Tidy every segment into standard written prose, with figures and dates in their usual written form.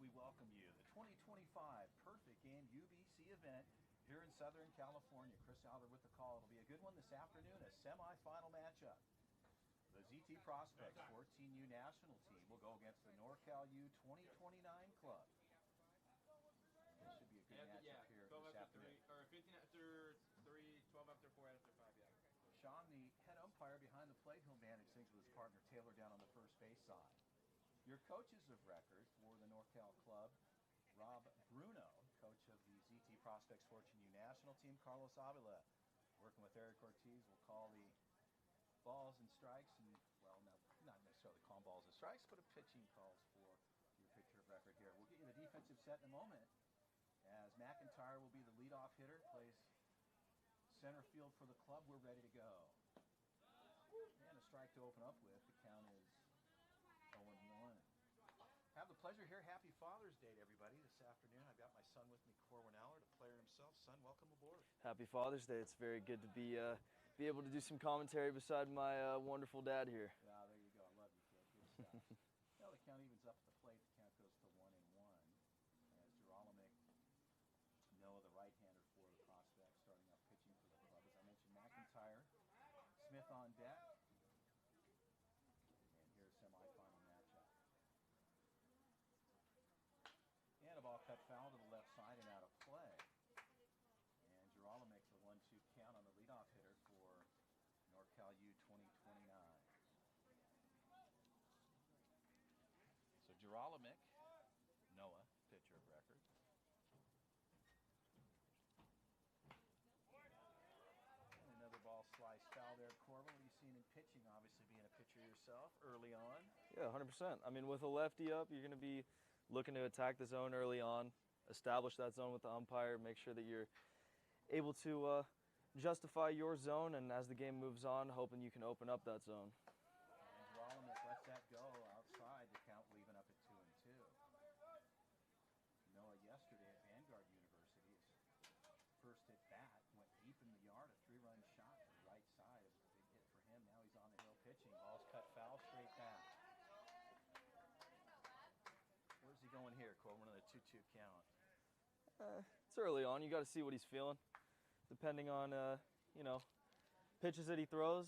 we welcome you. The 2025 Perfect Game UBC event here in Southern California. Chris Albert with the call. It'll be a good one this afternoon, a semifinal matchup. The ZT Prospects 14U national team will go against the NorCal U 2029 club. This should be a good matchup here this afternoon. 15 after 3, 12 after 4, after 5, yeah. Sean, the head umpire behind the plate, who'll manage things with his partner Taylor down on the first base side. Your coaches of record for the NorCal club, Rob Bruno, coach of the ZT Prospects 14U national team, Carlos Avila, working with Eric Ortiz, will call the balls and strikes, and, well, not necessarily calling balls and strikes, but a pitching calls for your pitcher of record here. We'll get you the defensive set in a moment, as McIntyre will be the leadoff hitter, plays center field for the club. We're ready to go. And a strike to open up with. The count is 0-1. Have the pleasure here. Happy Father's Day to everybody this afternoon. I've got my son with me, Corwin Allard, a player himself. Son, welcome aboard. Happy Father's Day. It's very good to be able to do some commentary beside my wonderful dad here. Yeah, there you go. I love you, kid. Good stuff. Well, the count evens up at the plate. The count goes to 1-1. As Geralamick, Noah, the right-hander for the Prospects, starting off pitching for the club. As I mentioned, McIntyre, Smith on deck. And here's a semifinal matchup. And a ball cut foul to the left side and out of play. And Geralamick makes a 1-2 count on the leadoff hitter for NorCal U 2029. So Geralamick, Noah, pitcher of record. And another ball sliced foul there, Corbin. What are you seeing in pitching? Obviously being a pitcher yourself early on. Yeah, 100%. I mean, with a lefty up, you're going to be looking to attack the zone early on, establish that zone with the umpire, make sure that you're able to justify your zone, and as the game moves on, hoping you can open up that zone. And Geralamick lets that go outside, the count leaving up at 2-2. Noah yesterday at Vanguard University, his first at bat, went deep in the yard, a 3-run shot to the right side. It was a big hit for him. Now he's on the hill pitching. Ball's cut foul, straight back. Where's he going here, Corbin, on the 2-2 count? It's early on. You got to see what he's feeling. Depending on, pitches that he throws,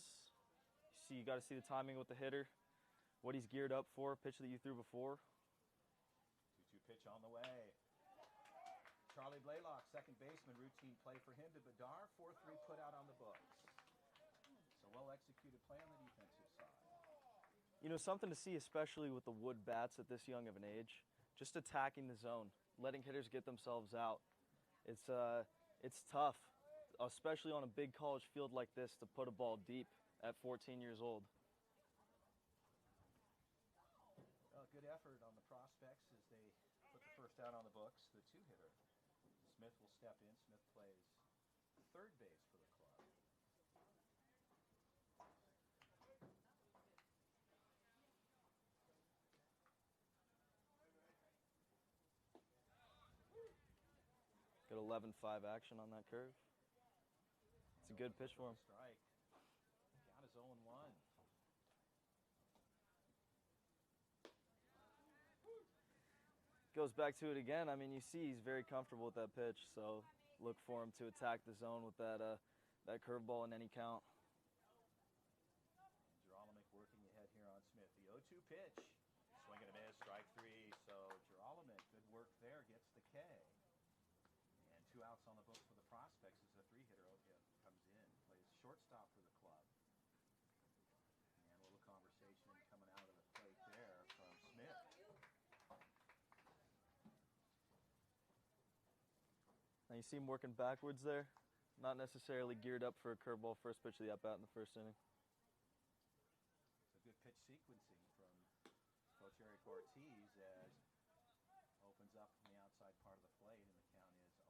you got to see the timing with the hitter, what he's geared up for, pitch that you threw before. 2-2 pitch on the way. Charlie Blaylock, second baseman, routine play for him to Bedar. 4-3 put out on the books. So well-executed play on the defensive side. You know, something to see, especially with the wood bats at this young of an age, just attacking the zone, letting hitters get themselves out. It's tough, especially on a big college field like this, to put a ball deep at 14 years old. Well, good effort on the Prospects as they put the first out on the books. The two-hitter, Smith, will step in. Smith plays third base for the club. Got 11-5 action on that curve. It's a good pitch for him. Strike. Count is 0-1. Goes back to it again. I mean, you see he's very comfortable with that pitch, so look for him to attack the zone with that curveball in any count. And Geralamick working ahead here on Smith. The 0-2 pitch. Swing and a miss, strike 3. So Geralamick, good work there, gets the K. And 2 outs on the books for the Prospects as a 3-hitter comes in, plays shortstop for the club. And a little conversation coming out of the plate there from Smith. Now you see him working backwards there, not necessarily geared up for a curveball first pitch of the at-bat in the first inning. It's a good pitch sequencing from Coach Eric Ortiz as opens up from the outside part of the plate, and the count is 0-1.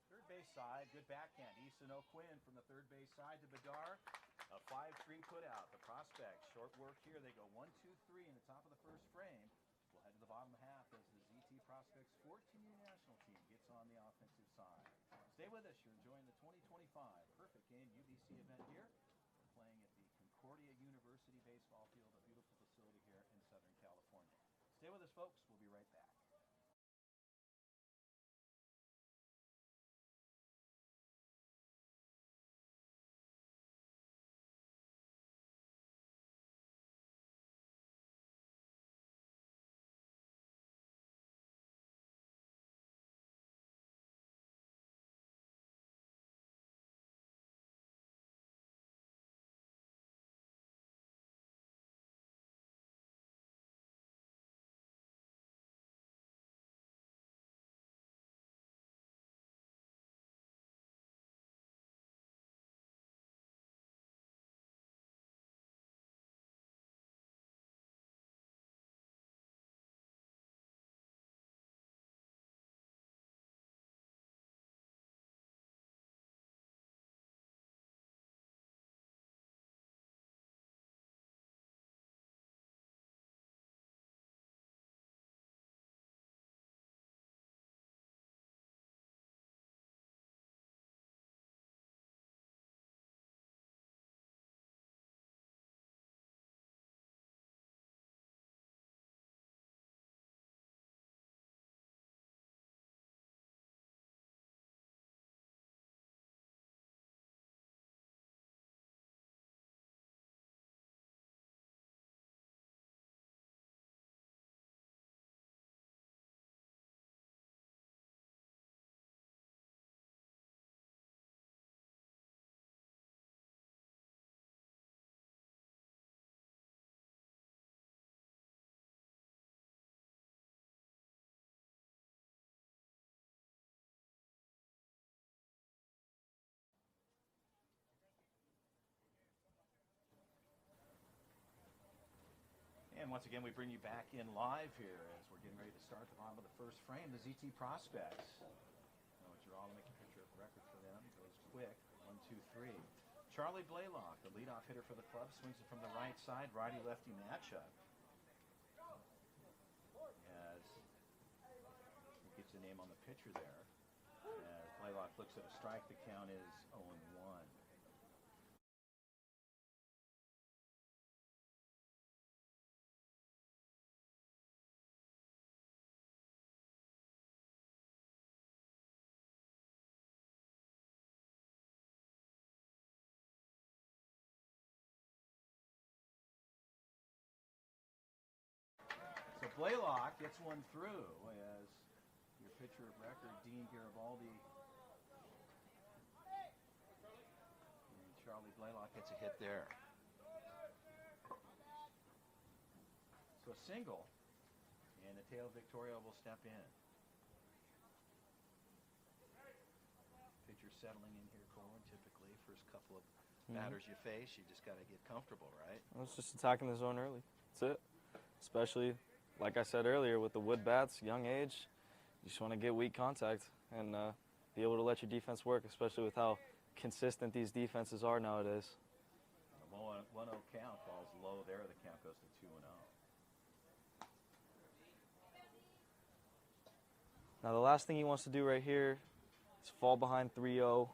Third base side, good backhand. Easton O'Quinn from the third base side to Bedar. A 5-3 put out. The Prospects, short work here. They go 1-2-3 in the top of the first frame. We'll head to the bottom half as the ZT Prospects 14U national team gets on the offensive side. Stay with us. You're enjoying the 2025 baseball field, a beautiful facility here in Southern California. Stay with us, folks. We'll be right back. And once again, we bring you back in live here as we're getting ready to start the bottom of the first frame. The ZT Prospects. Know what you're all making a picture of record for them. Goes quick. 1, 2, 3. Charlie Blaylock, the leadoff hitter for the club, swings it from the right side. Righty-lefty matchup. As he gets the name on the pitcher there. As Blaylock looks at a strike, the count is 0-1. So Blaylock gets one through as your pitcher of record, Dean Garibaldi. And Charlie Blaylock gets a hit there. So a single, and Mateo Victoria will step in. Pitcher settling in here, Colin, typically. First couple of batters you face, you just got to get comfortable, right? Well, it's just attacking the zone early. That's it. Especially, like I said earlier, with the wood bats, young age, you just want to get weak contact and be able to let your defense work, especially with how consistent these defenses are nowadays. The 1-0 count falls low there. The count goes to 2-0. Now, the last thing he wants to do right here is fall behind 3-0,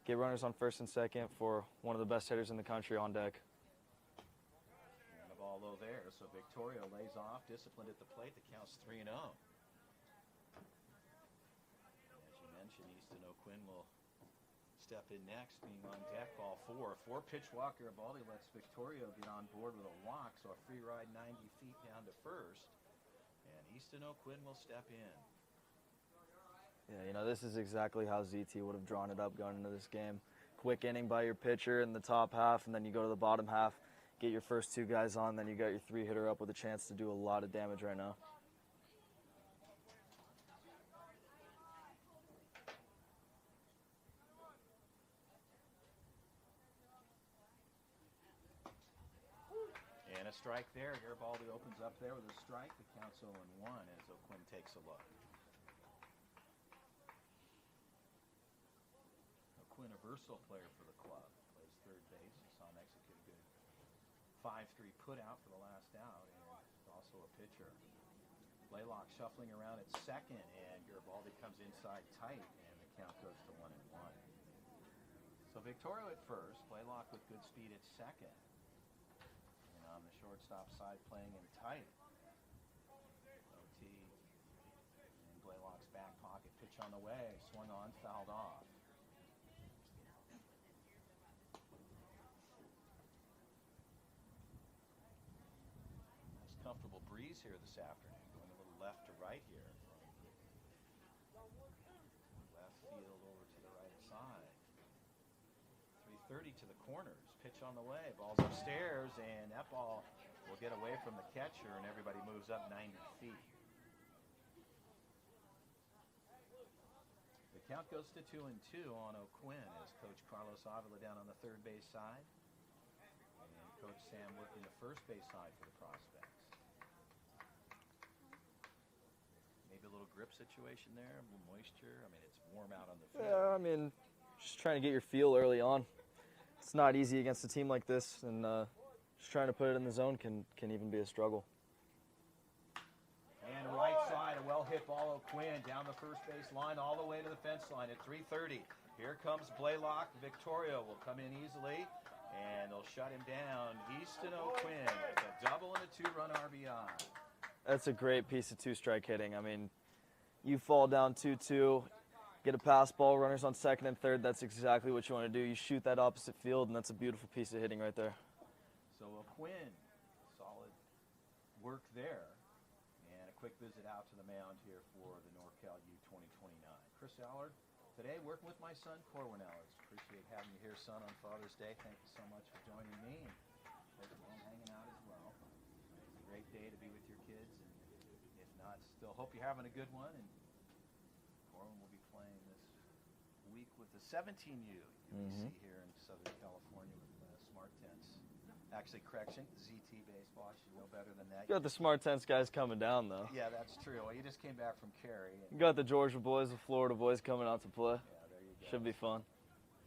get runners on first and second for one of the best hitters in the country on deck. And the ball low there, so Victoria lays off, disciplined at the plate. The count's 3-0. As you mentioned, Easton O'Quinn will step in next, being on deck. Ball 4. 4-pitch walk. Garibaldi lets Victoria get on board with a walk, so a free ride 90 feet down to first. And Easton O'Quinn will step in. Yeah, you know, this is exactly how ZT would have drawn it up going into this game. Quick inning by your pitcher in the top half, and then you go to the bottom half, get your first two guys on, then you got your three-hitter up with a chance to do a lot of damage right now. And a strike there. Garibaldi opens up there with a strike. The count's 0-1 as O'Quinn takes a look. O'Quinn, a versatile player for the club, plays third base. You saw him execute a good 5-3 put out for the last out, and also a pitcher. Blaylock shuffling around at second, and Garibaldi comes inside tight, and the count goes to 1-1. So Victoria at first, Blaylock with good speed at second. And on the shortstop side playing in tight. OT in Blaylock's back pocket. Pitch on the way. Swung on, fouled off. Nice comfortable breeze here this afternoon. Going a little left to right here. Left field over to the right side. 3:30 to the corners. Pitch on the way. Ball's upstairs, and that ball will get away from the catcher, and everybody moves up 90 feet. The count goes to 2-2 on O'Quinn as Coach Carlos Avila down on the third base side, and Coach Sam working the first base side for the prospects. Maybe a little grip situation there, a little moisture. I mean, it's warm out on the field. Yeah, I mean, just trying to get your feel early on. It's not easy against a team like this, and just trying to put it in the zone can even be a struggle. And right side, a well-hit ball, O'Quinn down the first base line all the way to the fence line at 3:30. Here comes Blaylock. Victoria will come in easily, and they'll shut him down. Easton O'Quinn with a double and a 2-run RBI. That's a great piece of two-strike hitting. I mean, you fall down 2-2, get a pass ball, runners on second and third. That's exactly what you want to do. You shoot that opposite field, and that's a beautiful piece of hitting right there. So O'Quinn, solid work there. And a quick visit out to the mound here for the NorCal U 2029. Chris Allard, today working with my son, Corwin Allard. Appreciate having you here, son, on Father's Day. Thank you so much for joining me. And hope you're all hanging out as well. It's a great day to be with your kids. And if not, still hope you're having a good one. And Corwin will be playing this week with the 17U UBC here in Southern California with Smart Tents. Actually, correction, ZT Baseball. I should know better than that. You got the Smart Tents guys coming down, though. Yeah, that's true. Well, you just came back from Cary. You got the Georgia boys, the Florida boys coming out to play. Yeah, there you go. Should be fun.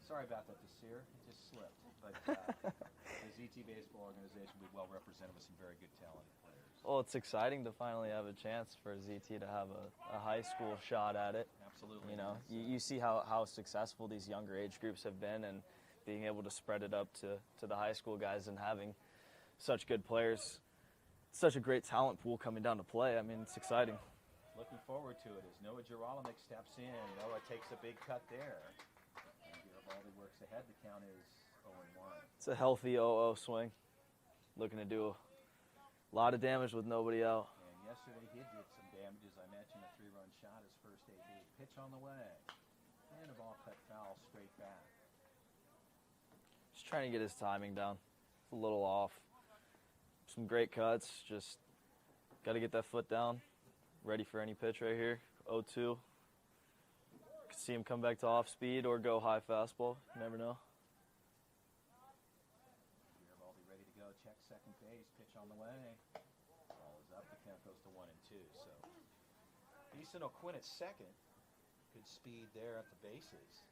Sorry about that, Desir. It just slipped. But the ZT Baseball organization will be well represented with some very good talented players. Well, it's exciting to finally have a chance for ZT to have a high school shot at it. Absolutely. You know, you see how successful these younger age groups have been, and being able to spread it up to the high school guys and having such good players, such a great talent pool coming down to play. I mean, it's exciting. Looking forward to it as Noah Gerolimic steps in. Noah takes a big cut there. And Garibaldi works ahead. The count is 0-1. It's a healthy 0-0 swing. Looking to do a lot of damage with nobody out. And yesterday he did some damage, as I mentioned, a 3-run shot, his first AB. Pitch on the way. And a ball cut foul straight back. Just trying to get his timing down. It's a little off. Some great cuts. Just got to get that foot down. Ready for any pitch right here. 0-2. Could see him come back to off speed or go high fastball. You never know. Garibaldi ready to go. Check second base. Pitch on the way. Ball is up. The count goes to 1-2. So Easton O'Quinn at second. Good speed there at the bases.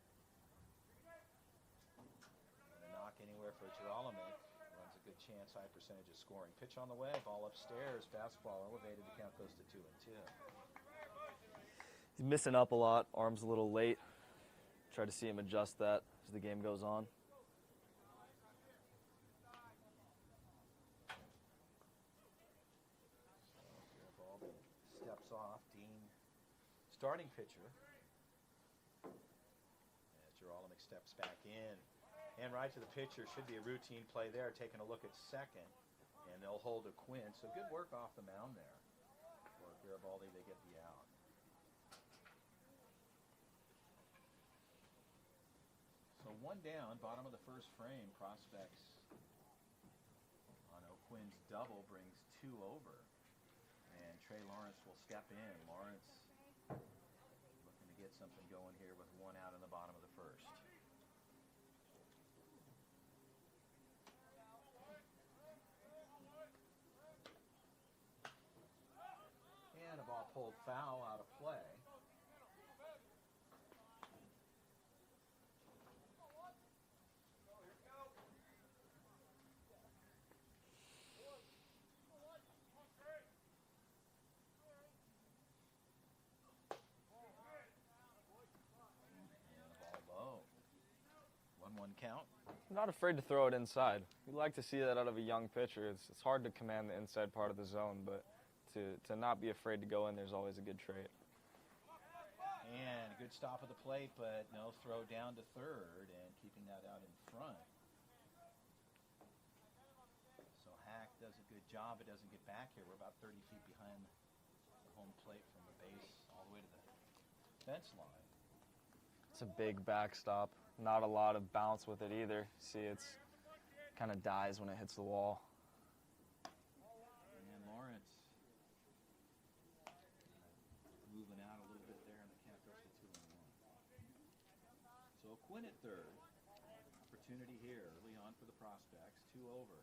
And a knock anywhere for Gerolimic. Runs a good chance, high percentage of scoring. Pitch on the way. Ball upstairs. Fastball elevated. The count goes to 2-2. He's missing up a lot. Arm's a little late. Try to see him adjust that as the game goes on. Garibaldi steps off. Dean, starting pitcher. As Gerolimic steps back in. And right to the pitcher. Should be a routine play there. Taking a look at second. And they'll hold O'Quinn. So good work off the mound there. For Garibaldi, they get the out. So one down, bottom of the first frame. Prospects on O'Quinn's double brings two over. And Trey Lawrence will step in. Lawrence looking to get something going here with one out in the bottom of the first. And a ball pulled foul out of play. count. I'm not afraid to throw it inside. We like to see that out of a young pitcher. It's hard to command the inside part of the zone, but to not be afraid to go in, there's always a good trait. And a good stop at the plate, but no throw down to third and keeping that out in front. So Hack does a good job. It doesn't get back here. We're about 30 feet behind the home plate from the base all the way to the fence line. It's a big backstop. Not a lot of bounce with it either. See, it's kind of dies when it hits the wall. And Lawrence moving out a little bit there, and the count goes to 2-1. So Quinn at third. Opportunity here early on for the prospects. 2 over.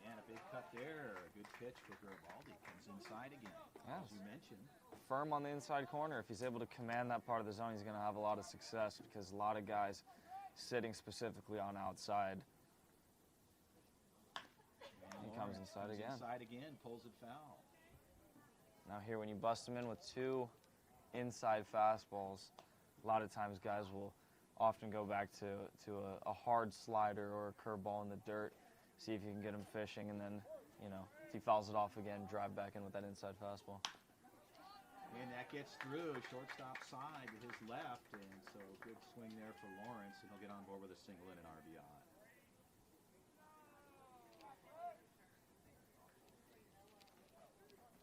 And a big cut there. A good pitch for Garibaldi. Comes inside again, Yes. as you mentioned. Firm on the inside corner. If he's able to command that part of the zone, he's going to have a lot of success because a lot of guys sitting specifically on outside. And He comes inside again. Inside again, pulls it foul. Now here, when you bust him in with 2 inside fastballs, a lot of times guys will often go back to a hard slider or a curveball in the dirt, see if you can get him fishing, and then, you know, if he fouls it off again, drive back in with that inside fastball. And that gets through, shortstop side to his left, and so good swing there for Lawrence, and he'll get on board with a single and an RBI.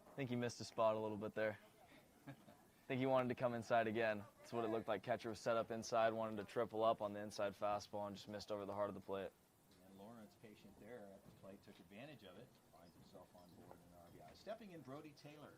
I think he missed a spot a little bit there. I think he wanted to come inside again. That's what it looked like. Catcher was set up inside, wanted to triple up on the inside fastball, and just missed over the heart of the plate. And Lawrence, patient there at the plate, took advantage of it, finds himself on board in an RBI. Stepping in, Brody Taylor.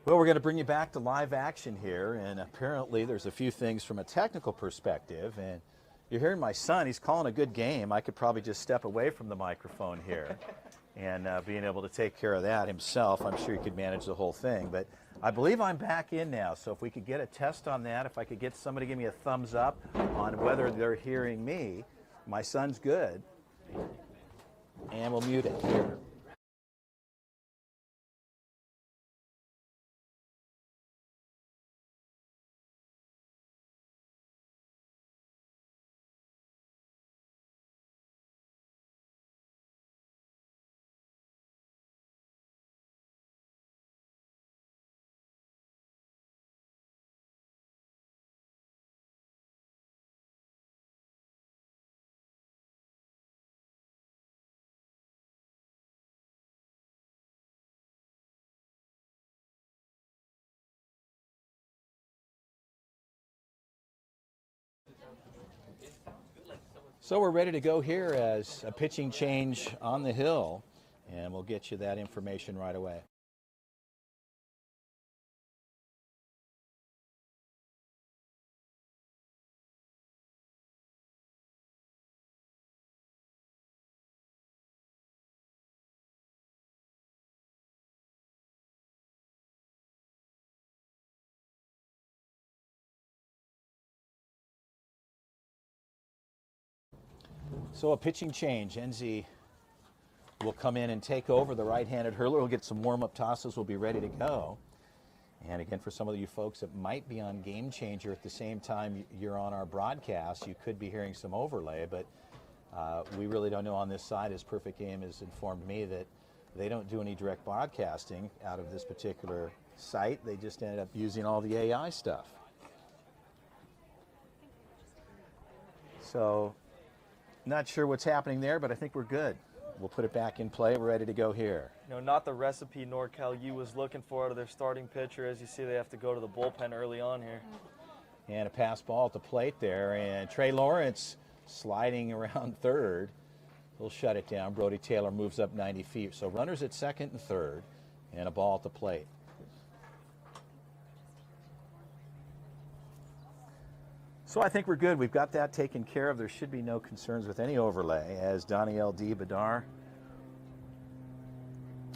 Well, we're going to bring you back to live action here, and apparently there's a few things from a technical perspective, and you're hearing my son, he's calling a good game. I could probably just step away from the microphone here and being able to take care of that himself. I'm sure he could manage the whole thing, but I believe I'm back in now, so if we could get a test on that, if I could get somebody to give me a thumbs up on whether they're hearing me. My son's good, and we'll mute it here. So we're ready to go here as a pitching change on the hill, and we'll get you that information right away. So a pitching change. Enzi will come in and take over. The right-handed hurler will get some warm-up tosses. We'll be ready to go. And again, for some of you folks that might be on Game Changer at the same time you're on our broadcast, you could be hearing some overlay, but we really don't know on this side, as Perfect Game has informed me, that they don't do any direct broadcasting out of this particular site. They just ended up using all the AI stuff. So, not sure what's happening there, but I think we're good. We'll put it back in play. We're ready to go here. You know, not the recipe NorCal U was looking for out of their starting pitcher. As you see, they have to go to the bullpen early on here. And a pass ball at the plate there, and Trey Lawrence sliding around third. He'll shut it down. Brody Taylor moves up 90 feet. So runners at second and third, and a ball at the plate. So I think we're good. We've got that taken care of. There should be no concerns with any overlay, as Daniel D. Bedard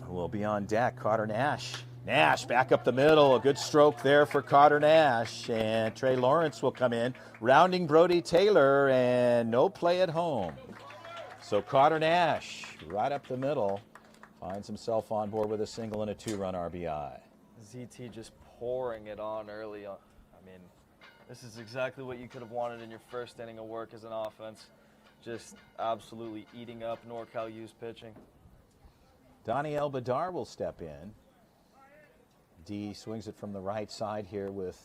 will be on deck. Carter Nash. Nash back up the middle. A good stroke there for Carter Nash. And Trey Lawrence will come in, rounding Brody Taylor, and no play at home. So Carter Nash, right up the middle, finds himself on board with a single and a 2-run RBI. ZT just pouring it on early on. I mean, this is exactly what you could have wanted in your first inning of work as an offense. Just absolutely eating up NorCal U's pitching. Daniel Bedard will step in. D swings it from the right side here with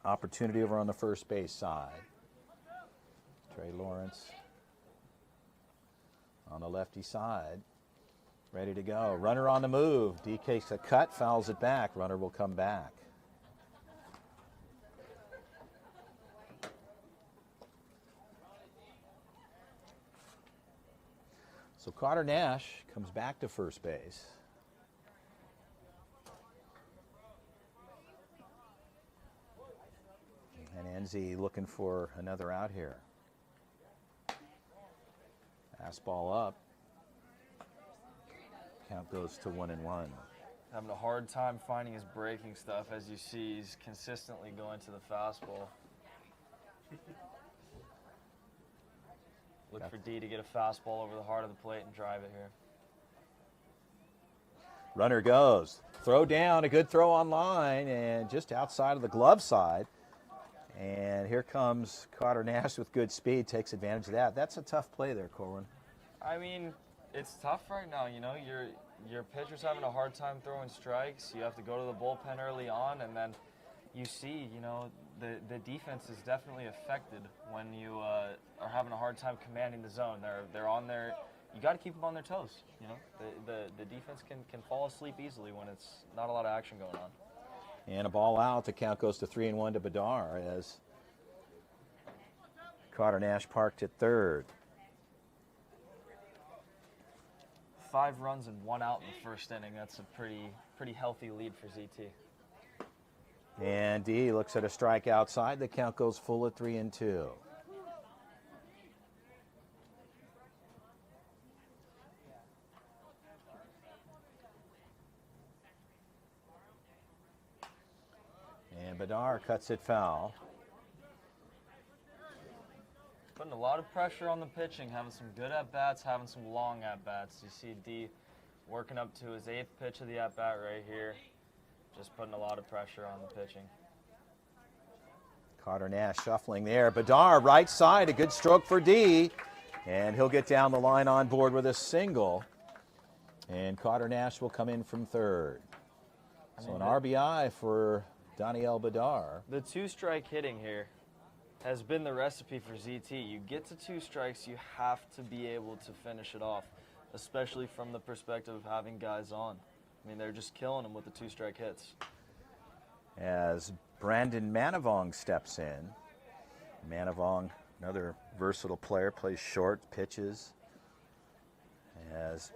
opportunity over on the first base side. Trey Lawrence on the lefty side, ready to go. Runner on the move. D takes a cut, fouls it back. Runner will come back. So Carter Nash comes back to first base. And Enzi looking for another out here. Fastball up. Count goes to 1-1. Having a hard time finding his breaking stuff. As you see, he's consistently going to the fastball. Look for D to get a fastball over the heart of the plate and drive it here. Runner goes. Throw down, a good throw on line, and just outside of the glove side. And here comes Carter Nash with good speed, takes advantage of that. That's a tough play there, Corwin. I mean, it's tough right now. You know, your pitcher's having a hard time throwing strikes. You have to go to the bullpen early on, and then you see, you know, the defense is definitely affected when you are having a hard time commanding the zone. They're on their, you got to keep them on their toes. You know, the defense can fall asleep easily when it's not a lot of action going on. And a ball out. The count goes to 3-1 to Bedard as Carter Nash parked at third. 5 runs and 1 out in the first inning. That's a pretty healthy lead for ZT. And D looks at a strike outside. The count goes full at 3-2. And Bedard cuts it foul. Putting a lot of pressure on the pitching, having some good at-bats, having some long at-bats. You see D working up to his 8th pitch of the at-bat right here. Just putting a lot of pressure on the pitching. Carter Nash shuffling there. Bedard, right side, a good stroke for D. And he'll get down the line on board with a single. And Carter Nash will come in from third. So an RBI for Daniel Bedard. The 2-strike hitting here has been the recipe for ZT. You get to 2 strikes, you have to be able to finish it off, especially from the perspective of having guys on. I mean, they're just killing them with the 2-strike hits. As Brandon Manavong steps in. Manavong, another versatile player, plays short, pitches. As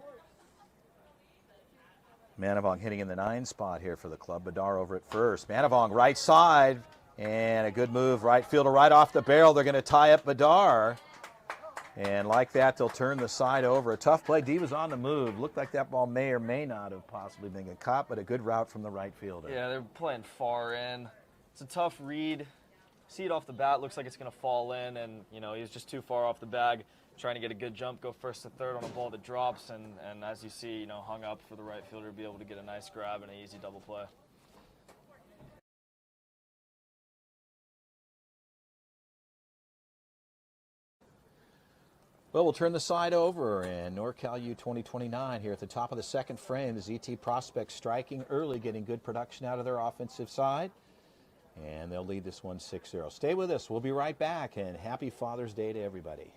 Manavong hitting in the 9 spot here for the club. Bedard over at first. Manavong right side, and a good move. Right fielder right off the barrel. They're going to tie up Bedard. And like that, they'll turn the side over. A tough play. D was on the move. Looked like that ball may or may not have possibly been a caught, but a good route from the right fielder. Yeah, they're playing far in. It's a tough read. see it off the bat, looks like it's going to fall in, and, you know, he was just too far off the bag, trying to get a good jump, go first to third on a ball that drops, and as you see, you know, hung up for the right fielder to be able to get a nice grab and an easy double play. Well, we'll turn the side over, and NorCal U 2029 here at the top of the second frame. The ZT Prospects striking early, getting good production out of their offensive side, and they'll lead this one 6-0. Stay with us. We'll be right back, and happy Father's Day to everybody.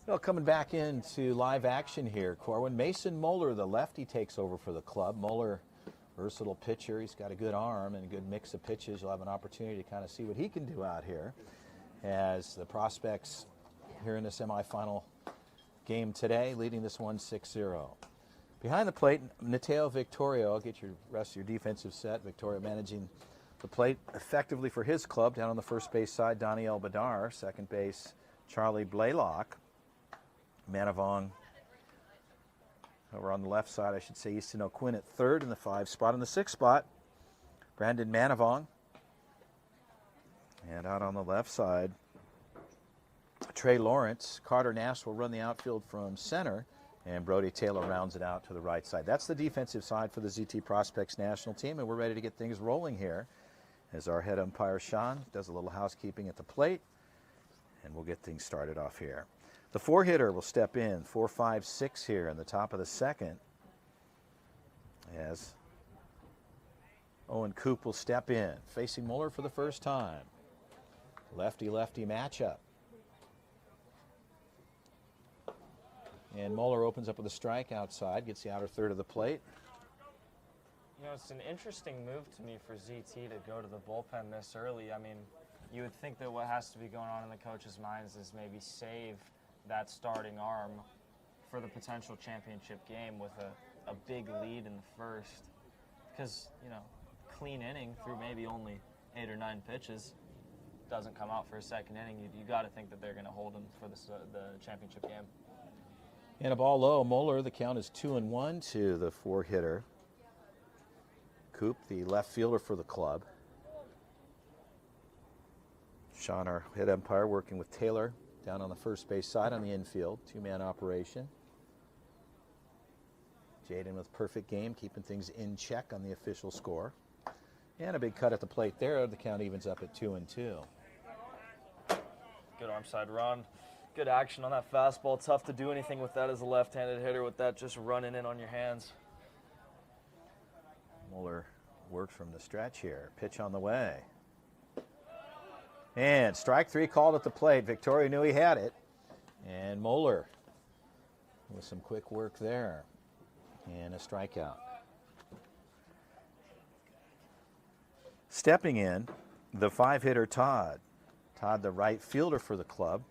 Well, coming back into live action here, Corwin. Mason Moeller, the lefty, takes over for the club. Moeller, versatile pitcher. He's got a good arm and a good mix of pitches. You'll have an opportunity to kind of see what he can do out here as the Prospects here in the semifinal game today, leading this one 6-0. Behind the plate, Mateo Victorio. I'll get your rest of your defensive set. Victorio managing the plate effectively for his club. Down on the first base side, Daniel Badar. Second base, Charlie Blaylock. Manavong over on the left side, I should say, Easton O'Quinn at third in the 5 spot. In the 6 spot, Brandon Manavong. And out on the left side, Trey Lawrence. Carter Nass will run the outfield from center, and Brody Taylor rounds it out to the right side. That's the defensive side for the ZT Prospects national team, and we're ready to get things rolling here as our head umpire, Sean, does a little housekeeping at the plate, and we'll get things started off here. The 4-hitter will step in, 4-5-6 here in the top of the second, as Owen Coop will step in, facing Moeller for the first time. Lefty-lefty matchup. And Moeller opens up with a strike outside, gets the outer third of the plate. You know, it's an interesting move to me for ZT to go to the bullpen this early. I mean, you would think that what has to be going on in the coaches' minds is maybe save that starting arm for the potential championship game with a big lead in the first. Because, you know, clean inning through maybe only 8 or 9 pitches doesn't come out for a second inning. You got to think that they're going to hold him for the championship game. And a ball low. Moeller, the count is 2-1 to the 4-hitter. Coop, the left fielder for the club. Sean, our head umpire, working with Taylor down on the first base side on the infield. 2-man operation. Jaden with perfect game, keeping things in check on the official score. And a big cut at the plate there. The count evens up at 2-2. Good arm side run. Good action on that fastball. Tough to do anything with that as a left-handed hitter with that just running in on your hands. Moeller works from the stretch here. Pitch on the way. And strike 3 called at the plate. Victoria knew he had it. And Moeller with some quick work there. And a strikeout. Stepping in, the 5-hitter Todd. Todd, the right fielder for the club.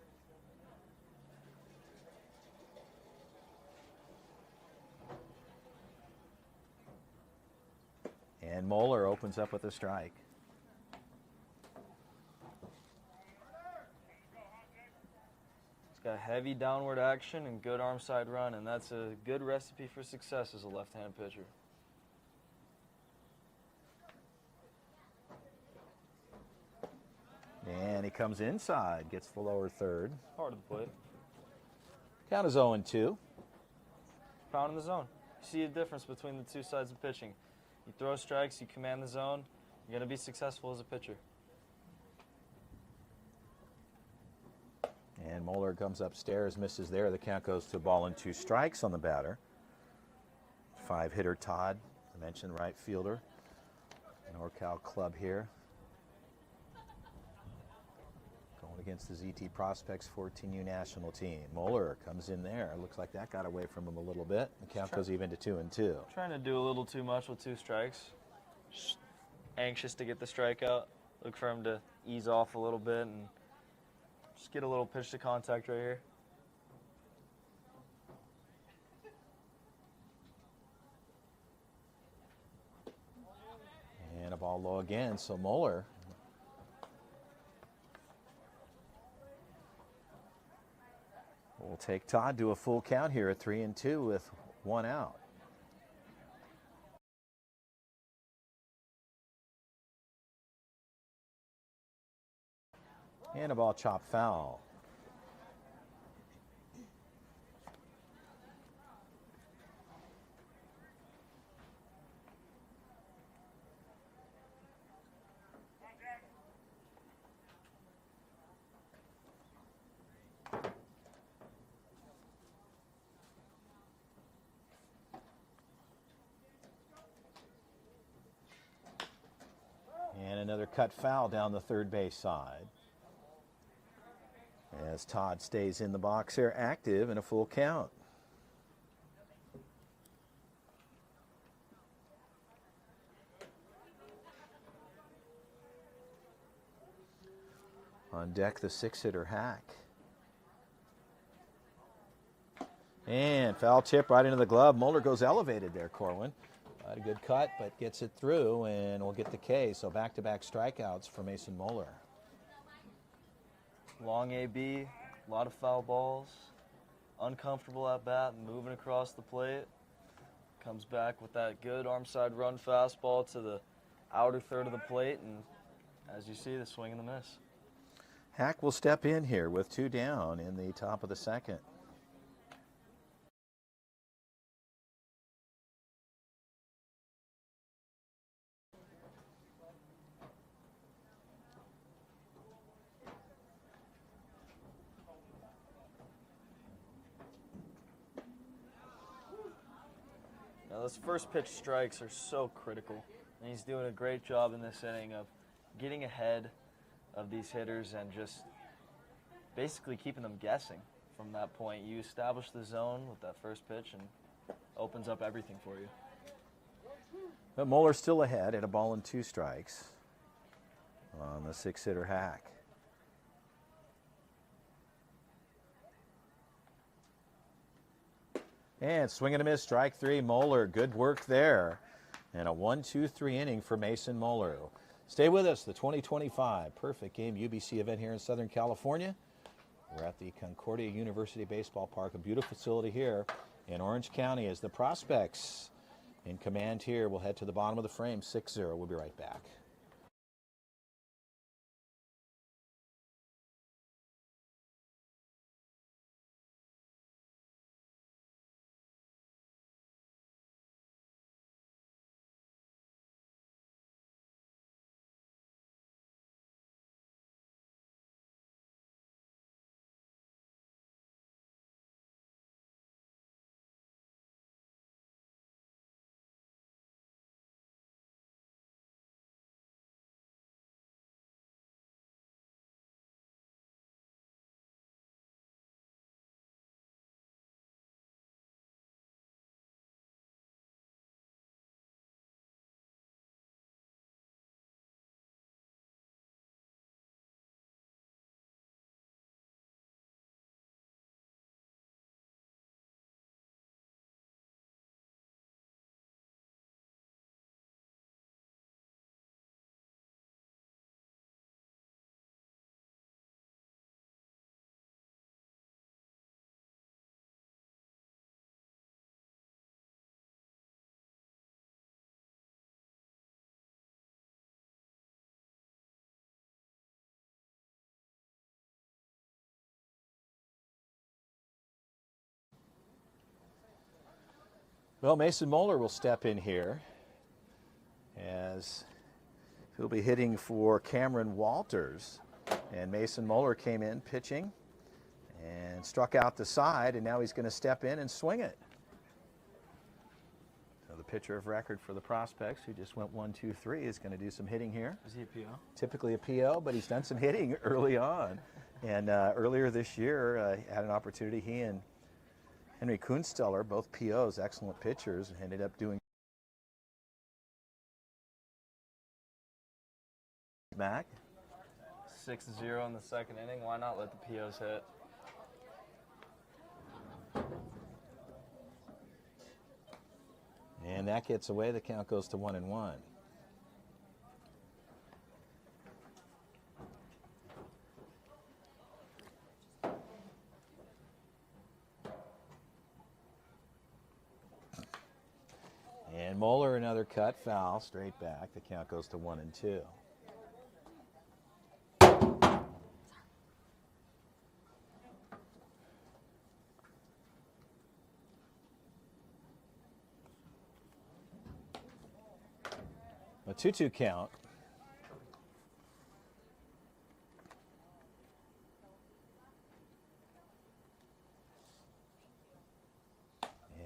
And Moeller opens up with a strike. He's got heavy downward action and good arm side run, and that's a good recipe for success as a left-hand pitcher. And he comes inside, gets the lower third. Hard to the plate. Count is 0-2. Pounding the zone. You see a difference between the two sides of pitching. You throw strikes, you command the zone, you're going to be successful as a pitcher. And Moeller comes upstairs, misses there. The count goes to 1-2 strikes on the batter. .5 hitter Todd, I mentioned right fielder, NorCal club here. Going against the ZT Prospects 14U national team. Moeller comes in there. Looks like that got away from him a little bit. The count goes even to 2-2. Trying to do a little too much with 2 strikes. Just anxious to get the strikeout. Look for him to ease off a little bit and just get a little pitch to contact right here. And a ball low again, so Moeller will take Todd to a full count here at 3-2 with 1 out. And a ball chopped foul. And another cut foul down the third base side. As Todd stays in the box here, active in a full count. On deck, the 6-hitter Hack. And foul tip right into the glove. Moeller goes elevated there, Corwin. A good cut, but gets it through and will get the K. So back-to-back strikeouts for Mason Moeller. Long AB, a lot of foul balls, uncomfortable at bat, moving across the plate. Comes back with that good arm side run fastball to the outer third of the plate, and as you see, the swing and the miss. Hack will step in here with 2 down in the top of the second. Now, those first pitch strikes are so critical, and he's doing a great job in this inning of getting ahead of these hitters and just basically keeping them guessing from that point. You establish the zone with that first pitch and opens up everything for you. But Moeller still ahead at a ball and 2 strikes on the 6-hitter Hack. And swing and a miss, strike 3, Moeller. Good work there. And a 1-2-3 inning for Mason Moeller. Stay with us, the 2025 Perfect Game UBC event here in Southern California. We're at the Concordia University Baseball Park, a beautiful facility here in Orange County as the Prospects in command here. We'll head to the bottom of the frame, 6-0. We'll be right back. Well, Mason Moeller will step in here as he'll be hitting for Cameron Walters. And Mason Moeller came in pitching and struck out the side, and now he's going to step in and swing it. pitcher of record for the Prospects, who just went 1-2-3, is going to do some hitting here. Is he a PO? Typically a PO, but he's done some hitting early on. And earlier this year, had an opportunity. He and Henry Kunsteller, both POs, excellent pitchers, ended up doing back. 6-0 in the second inning. Why not let the POs hit? And that gets away. The count goes to 1-1. And Moeller, another cut, foul, straight back. The count goes to 1-2. A 2-2 count.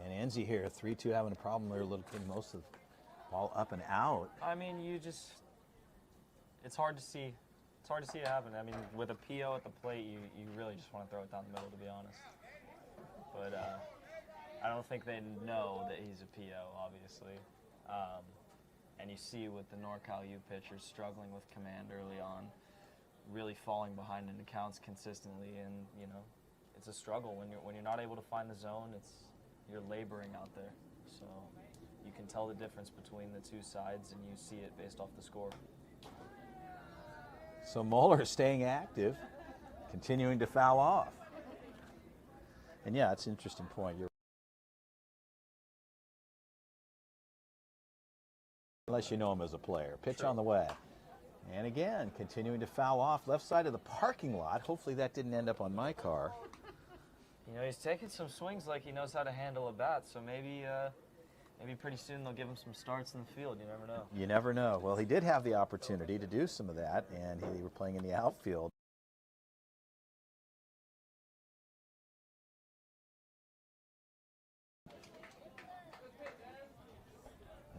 And Enzi here, 3-2, having a problem there a little bit, most of the ball up and out. I mean, it's hard to see. It's hard to see it happen. I mean, with a PO at the plate, you really just want to throw it down the middle, to be honest. But I don't think they know that he's a PO, obviously. And you see with the NorCal U pitchers struggling with command early on, really falling behind in accounts consistently, and it's a struggle when you're not able to find the zone. You're laboring out there, so you can tell the difference between the two sides, and you see it based off the score. So Moeller staying active, continuing to foul off, and yeah, it's an interesting point. Unless you know him as a player. Pitch Sure. on the way. And again, continuing to foul off left side of the parking lot. Hopefully that didn't end up on my car. He's taking some swings like he knows how to handle a bat, so maybe pretty soon they'll give him some starts in the field. You never know. You never know. Well, he did have the opportunity to do some of that, and he were playing in the outfield.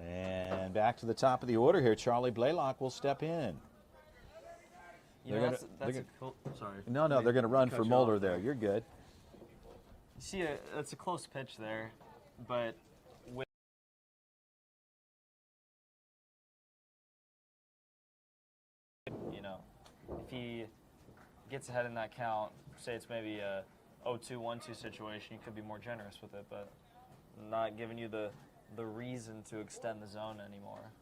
And back to the top of the order here. Charlie Blaylock will step in. That's a cool. Sorry. No, they're going to run for Moeller there. You're good. You see, it's a close pitch there, but with if he gets ahead in that count, say it's maybe a 0-2, 1-2 situation, you could be more generous with it, but not giving you the reason to extend the zone anymore.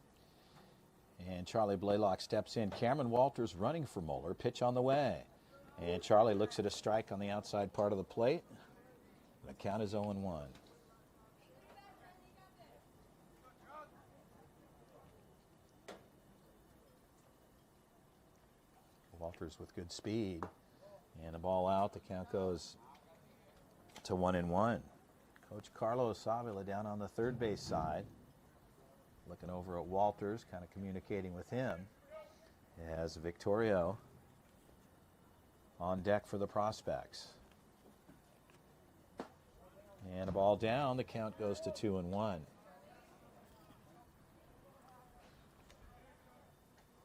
And Charlie Blaylock steps in. Cameron Walters running for Moeller. Pitch on the way. And Charlie looks at a strike on the outside part of the plate. The count is 0-1. Walters with good speed. And a ball out. The count goes to 1-1. Coach Carlos Avila down on the third base side, looking over at Walters, kind of communicating with him, as Victorio on deck for the Prospects. And a ball down, the count goes to 2-1.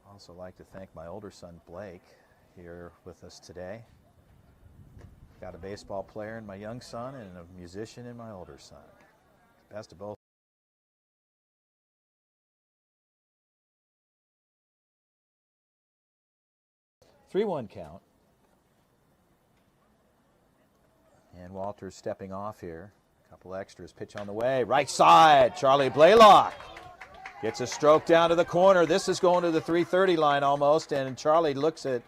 Also like to thank my older son Blake here with us today. Got a baseball player in my young son and a musician in my older son. Best of both. Three-one count. And Walters stepping off here. A couple extras. Pitch on the way. Right side. Charlie Blaylock gets a stroke down to the corner. This is going to the 330 line almost. And Charlie looks at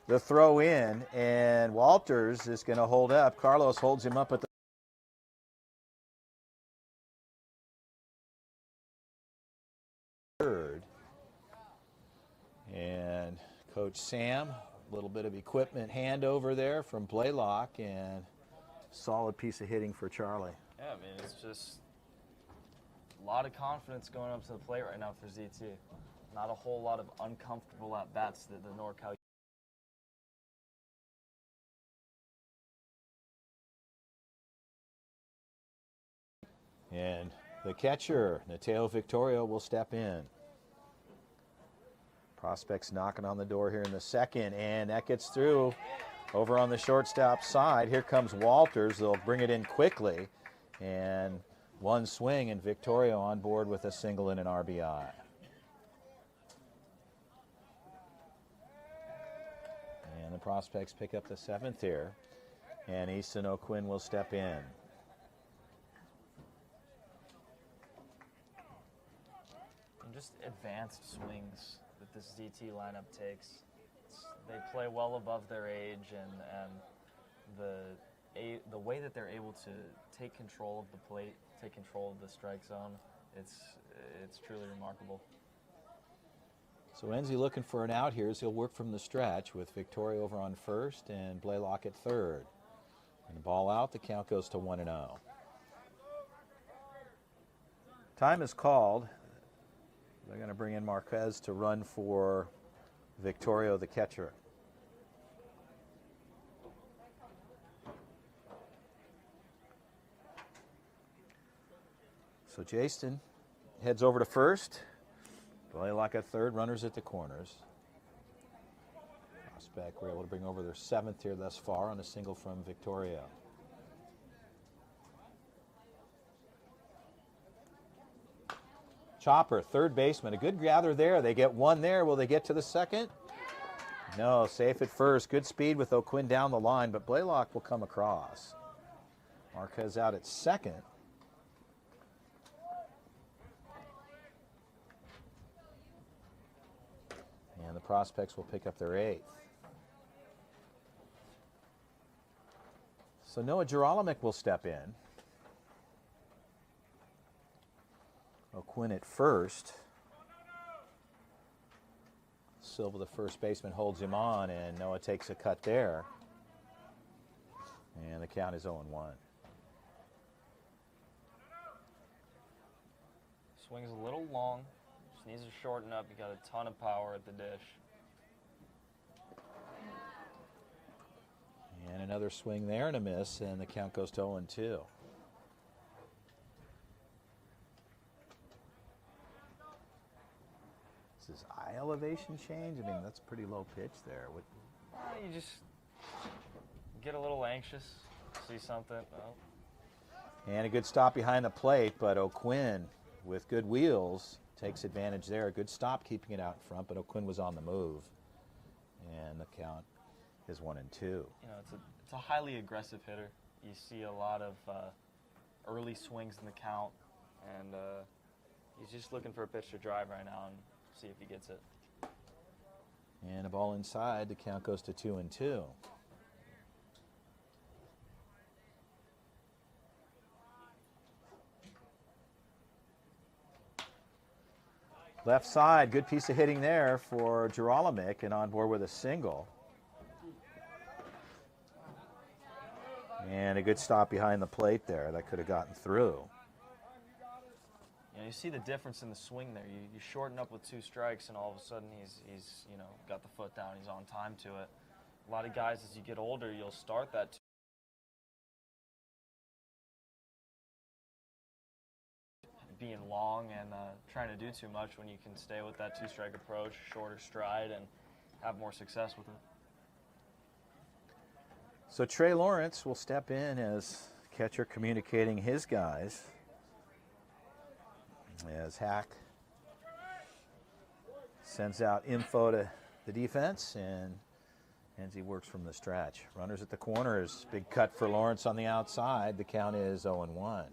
the throw in, and Walters is going to hold up. Carlos holds him up at the third. And Coach Sam, a little bit of equipment handover there from Blaylock, and solid piece of hitting for Charlie. Yeah, I mean, it's just a lot of confidence going up to the plate right now for ZT. Not a whole lot of uncomfortable at-bats that the NorCal. And The catcher, Mateo Victorio, will step in. Prospects knocking on the door here in the second, and that gets through over on the shortstop side. Here comes Walters. They'll bring it in quickly, and one swing, and Victorio on board with a single and an RBI. And the Prospects pick up the seventh here, and Easton O'Quinn will step in. And just advanced swings that this ZT lineup takes. They play well above their age, and the way that they're able to take control of the plate, take control of the strike zone, it's truly remarkable. So Enzi looking for an out here as he'll work from the stretch with Victoria over on first and Blaylock at third. And the ball out, the count goes to 1-0. Time is called. They're going to bring in Marquez to run for Victorio, the catcher. So Jason heads over to first. Blaylock at third, runners at the corners. Prospect were able to bring over their seventh here thus far on a single from Victorio. Chopper, third baseman, a good gather there. They get one there. Will they get to the second? No, safe at first. Good speed with O'Quinn down the line, but Blaylock will come across. Marquez out at second. And the Prospects will pick up their eighth. So Noah Gerolimic will step in. O'Quinn at first. Silva, the first baseman, holds him on, and Noah takes a cut there. And the count is 0-1. Swings a little long. Just needs to shorten up. You got a ton of power at the dish. And another swing there and a miss, and the count goes to 0-2. Does his eye elevation change? I mean, that's a pretty low pitch there. You just get a little anxious, see something. Oh. And a good stop behind the plate, but O'Quinn, with good wheels, takes advantage there. A good stop keeping it out in front, but O'Quinn was on the move. And the count is 1-2. You know, it's a highly aggressive hitter. You see a lot of early swings in the count, and he's just looking for a pitch to drive right now and see if he gets it. And a ball inside, the count goes to 2-2. Left side, good piece of hitting there for Gerolimic, and on board with a single. And a good stop behind the plate there. That could have gotten through. You know, you see the difference in the swing there. You shorten up with 2 strikes, and all of a sudden he's you know, got the foot down. He's on time to it. A lot of guys, as you get older, you'll start that being long and trying to do too much when you can stay with that 2-strike approach, shorter stride, and have more success with it. So Trey Lawrence will step in as catcher, communicating his guys. As Hack sends out info to the defense, and Enzi works from the stretch. Runners at the corners. Big cut for Lawrence on the outside. The count is 0-1.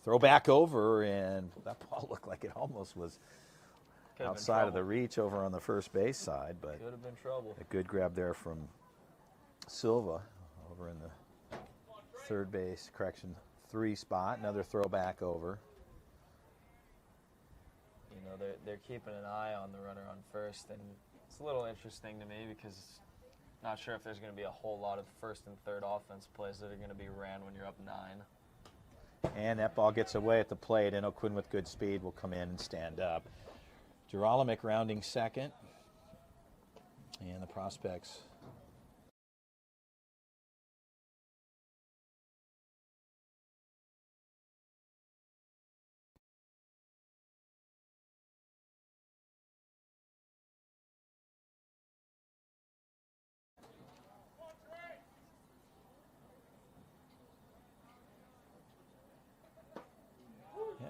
Throw back over, and that ball looked like it almost was outside of the reach over on the first base side, but could have been trouble. A good grab there from Silva over in the third base, 3 spot. Another throw back over. You know, they're keeping an eye on the runner on first, and it's a little interesting to me because not sure if there's going to be a whole lot of first and third offense plays that are going to be ran when you're up 9. And that ball gets away at the plate, and O'Quinn with good speed will come in and stand up. Geralamick rounding second. And the prospects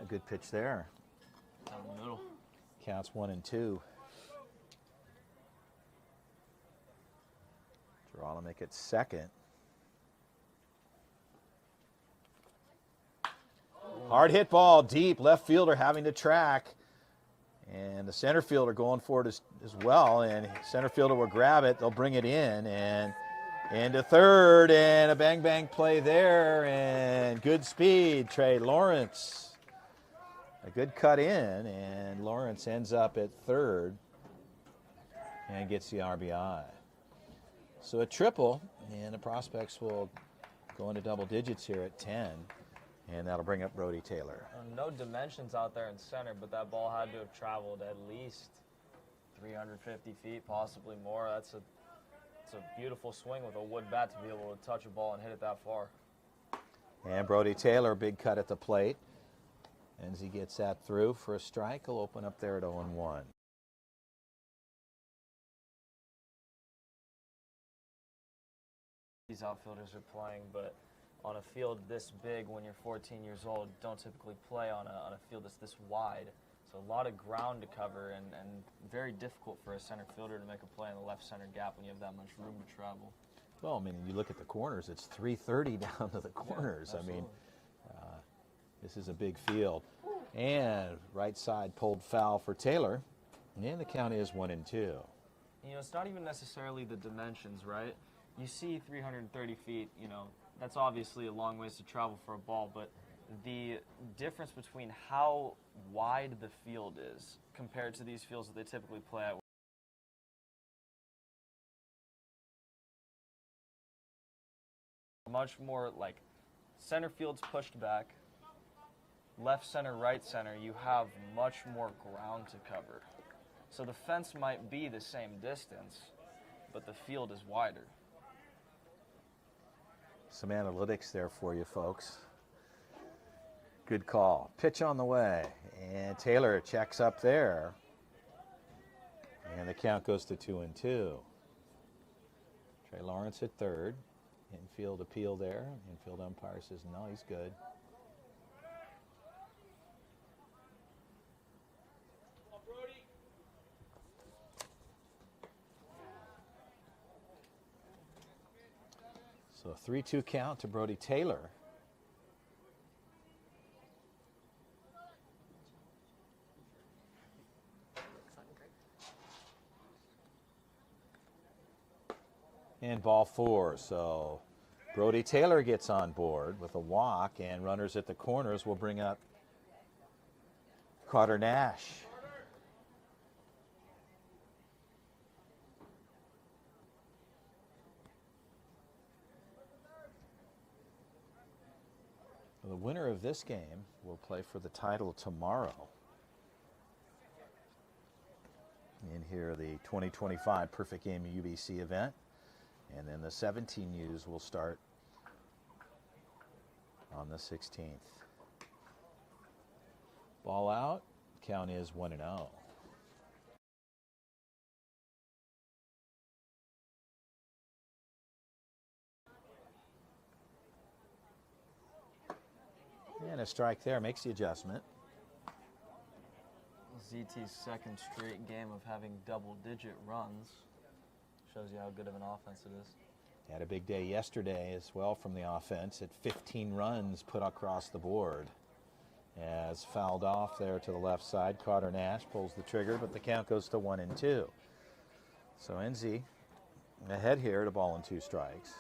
good pitch there. Down the middle. Counts 1-2. Geralamick at second. Hard hit ball deep. Left fielder having to track. And the center fielder going for it as well. And center fielder will grab it. They'll bring it in. And into third. And a bang-bang play there. And good speed. Trey Lawrence. A good cut in, and Lawrence ends up at third and gets the RBI. So a triple, and the prospects will go into double digits here at 10, and that'll bring up Brody Taylor. No dimensions out there in center, but that ball had to have traveled at least 350 feet, possibly more. It's a beautiful swing with a wood bat to be able to touch a ball and hit it that far. And Brody Taylor, big cut at the plate. And as he gets that through for a strike, he'll open up there at 0-1. These outfielders are playing, but on a field this big when you're 14 years old, don't typically play on a field that's this wide. So a lot of ground to cover and very difficult for a center fielder to make a play in the left center gap when you have that much room to travel. Well, I mean, you look at the corners, it's 330 down to the corners. Yeah, I mean, this is a big field. And right side pulled foul for Taylor. And the count is 1-2. You know, it's not even necessarily the dimensions, right? You see 330 feet, you know, that's obviously a long ways to travel for a ball, but the difference between how wide the field is compared to these fields that they typically play at. Much more like center field's pushed back, left center, right center, you have much more ground to cover. So the fence might be the same distance, but the field is wider. Some analytics there for you folks. Good call. Pitch on the way. And Taylor checks up there. And the count goes to 2-2. Trey Lawrence at third. Infield appeal there. Infield umpire says no, he's good. So a 3-2 count to Brody Taylor. And ball four. So Brody Taylor gets on board with a walk, and runners at the corners will bring up Carter Nash. The winner of this game will play for the title tomorrow. In here, the 2025 Perfect Game UBC event. And then the 17Us will start on the 16th. Ball out. Count is 1-0. And a strike there makes the adjustment. ZT's second straight game of having double-digit runs shows you how good of an offense it is. Had a big day yesterday as well from the offense at 15 runs put across the board. As fouled off there to the left side, Carter Nash pulls the trigger, but the count goes to 1-2. So NZ ahead here to 2 strikes.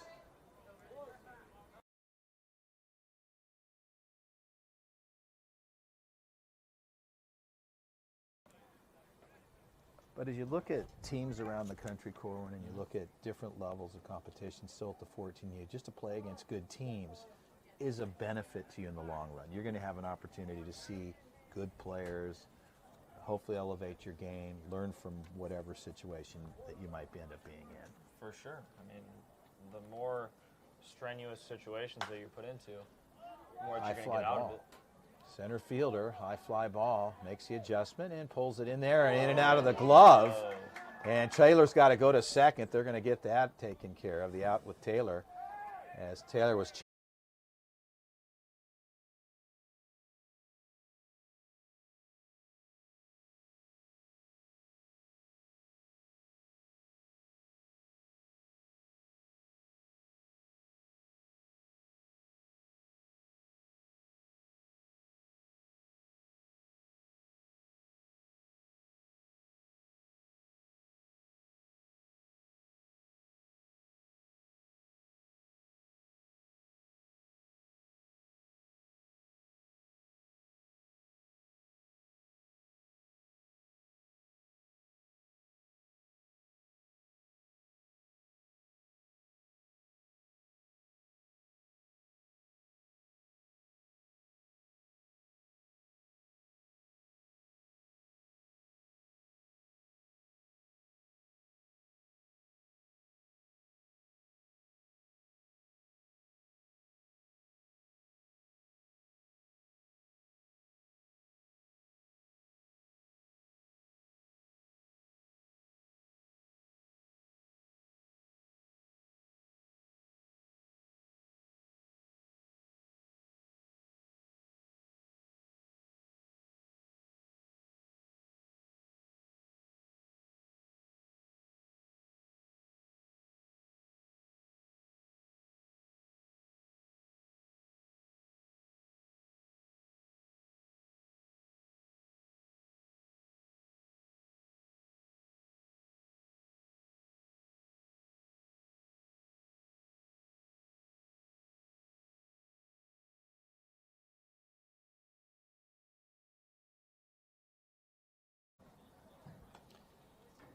But as you look at teams around the country, Corwin, and you look at different levels of competition still at the 14U, just to play against good teams is a benefit to you in the long run. You're going to have an opportunity to see good players, hopefully elevate your game, learn from whatever situation that you might end up being in. For sure. I mean, the more strenuous situations that you're put into, the more that High you're going fly to get out of ball. it. Center fielder, high fly ball, makes the adjustment and pulls it in there and in and out of the glove. And Taylor's got to go to second. They're going to get that taken care of, the out with Taylor, as Taylor was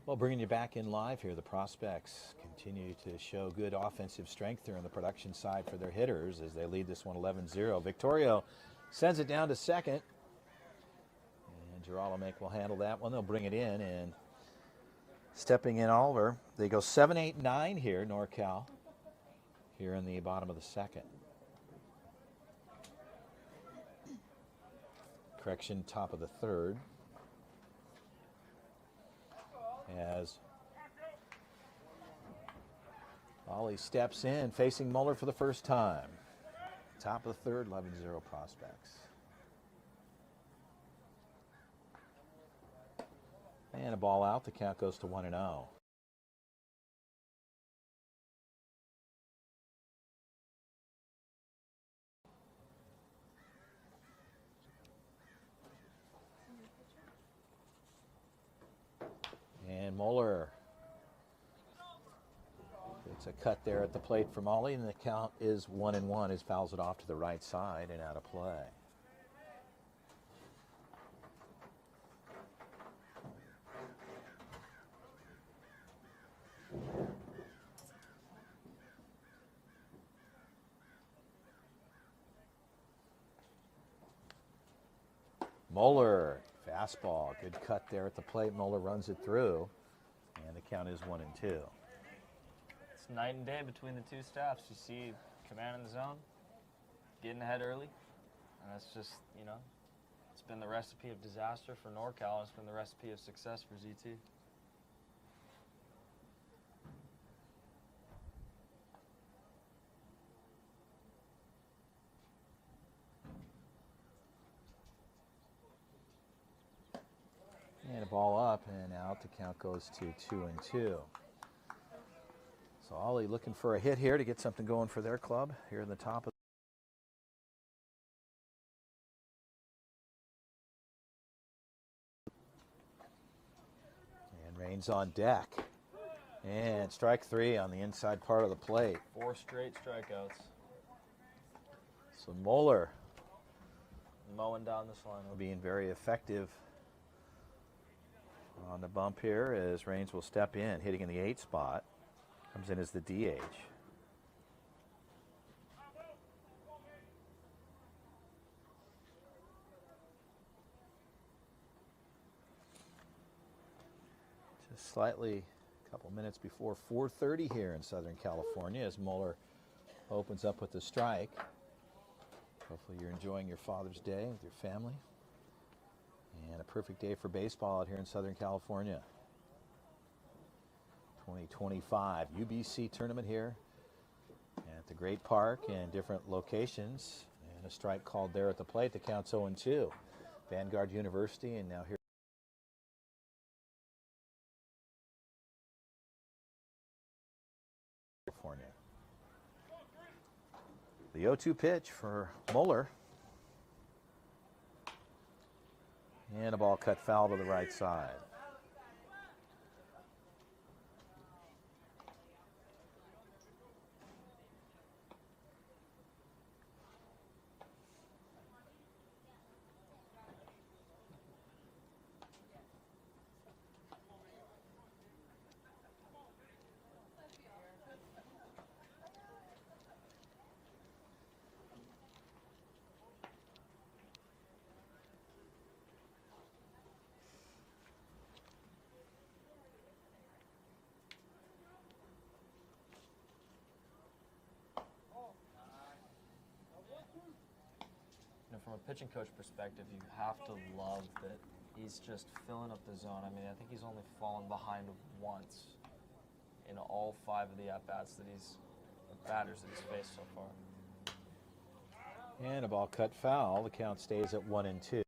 Well, bringing you back in live here, the prospects continue to show good offensive strength here on the production side for their hitters as they lead this one 11-0. Victorio sends it down to second, and Girolamic will handle that one. They'll bring it in, and stepping in Oliver. They go 7, 8, 9 here, NorCal, here in the bottom of the second. Correction, top of the third. As Ollie steps in, facing Muller for the first time. Top of the third, 11-0 prospects. And a ball out, the count goes to 1-0. And Muller. It's a cut there at the plate from Ollie, and the count is 1-1 as fouls it off to the right side and out of play. Muller, fastball, good cut there at the plate. Muller runs it through, and the count is 1-2. It's night and day between the two staffs. You see command in the zone, getting ahead early, and that's just, you know, it's been the recipe of disaster for NorCal, and it's been the recipe of success for ZT. And a ball up and out. The count goes to 2-2. So Ollie looking for a hit here to get something going for their club here in the top of. And Raines on deck. And strike three on the inside part of the plate. 4 straight strikeouts. So Muller mowing down this line. Being very effective on the bump here as Raines will step in, hitting in the 8 spot. Comes in as the DH. slightly a couple minutes before 4:30 here in Southern California as Moeller opens up with the strike. Hopefully you're enjoying your Father's Day with your family. And a perfect day for baseball out here in Southern California. 2025 UBC tournament here at the Great Park and different locations. And a strike called there at the plate. The count's 0-2. Vanguard University, and now here California. The 0-2 pitch for Moeller. And a ball cut foul to the right side. From a pitching coach perspective, you have to love that he's just filling up the zone. I mean, I think he's only fallen behind once in all 5 of the at-bats that batters that he's faced so far. And a ball cut foul. The count stays at 1-2.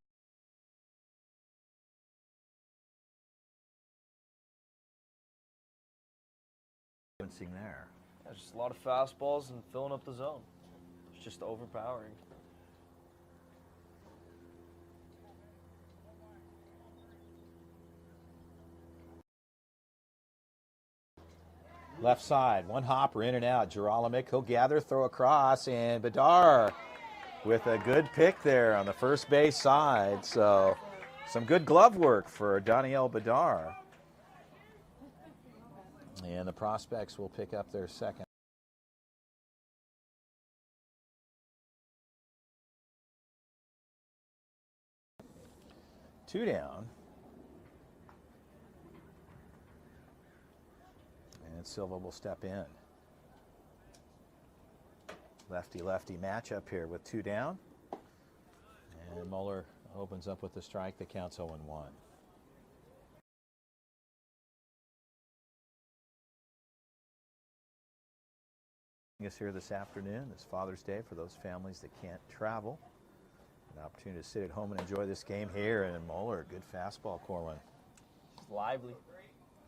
There. Yeah, just a lot of fastballs and filling up the zone. It's just overpowering. Left side, one hopper in and out. Gerolimic, he'll gather, throw across, and Bedard with a good pick there on the first base side. So some good glove work for Daniel Bedard. And the Prospects will pick up their second. Two down. And Silva will step in. Lefty-lefty matchup here with 2 down. And Moeller opens up with the strike. The count's 0-1. Us here this afternoon, this Father's Day, for those families that can't travel. An opportunity to sit at home and enjoy this game here. And Moeller, good fastball, Corwin. It's lively.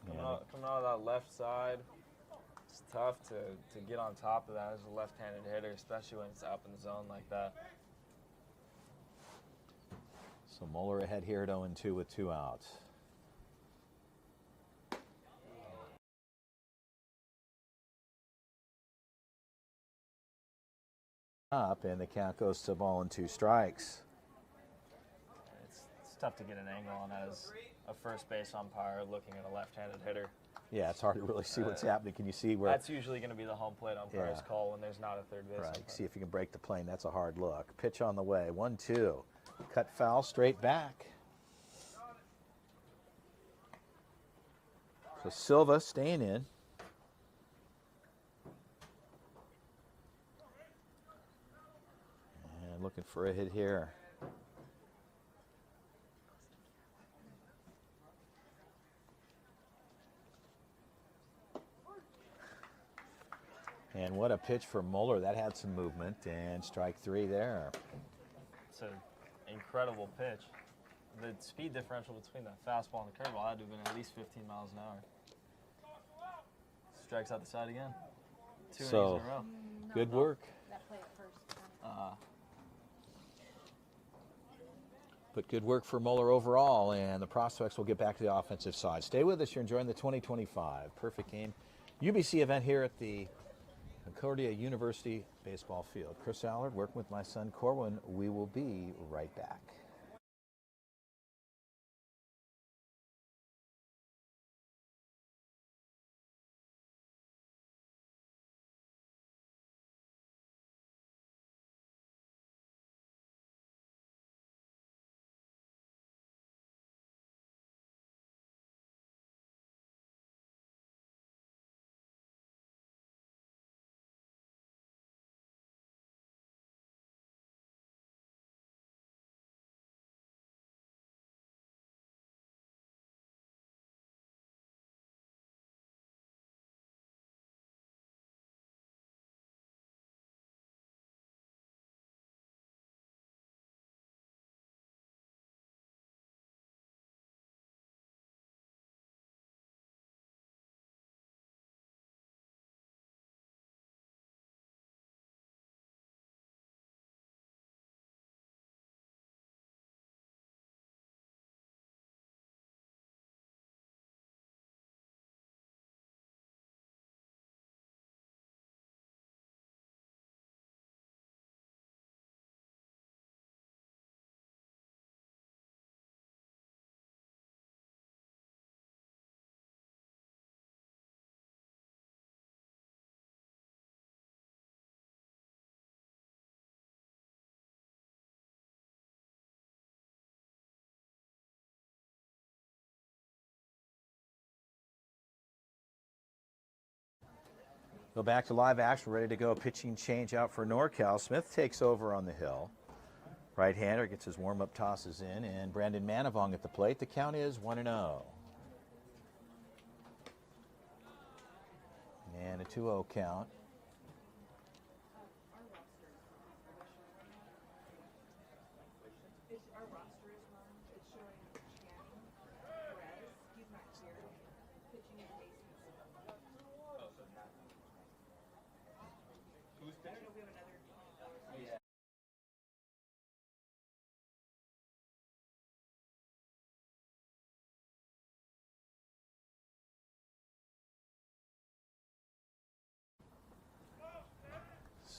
Coming out of that left side, it's tough to get on top of that as a left-handed hitter, especially when it's up in the zone like that. So Moeller ahead here at 0-2 with 2 outs. Up, and the count goes to 2 strikes. It's tough to get an angle on that as a first base umpire looking at a left-handed hitter. Yeah, it's hard to really see what's happening. Can you see where? That's usually going to be the home plate umpire's call when there's not a third base. Right, see if you can break the plane. That's a hard look. Pitch on the way, 1-2. Cut foul, straight back. So Silva staying in. And looking for a hit here. And what a pitch for Moeller. That had some movement, and strike 3 there. It's an incredible pitch. The speed differential between the fastball and the curveball had to have been at least 15 miles an hour. Strikes out the side again. 2 innings in a row. Good work. That play at first. But good work for Moeller overall, and the Prospects will get back to the offensive side. Stay with us. You're enjoying the 2025 Perfect Game UBC event here at the Concordia University baseball field. Chris Allard working with my son Corwin. We will be right back. Go back to live action, ready to go. Pitching change out for NorCal. Smith takes over on the hill. Right-hander gets his warm-up tosses in, and Brandon Manavong at the plate. The count is 1-0. And a 2-0 count.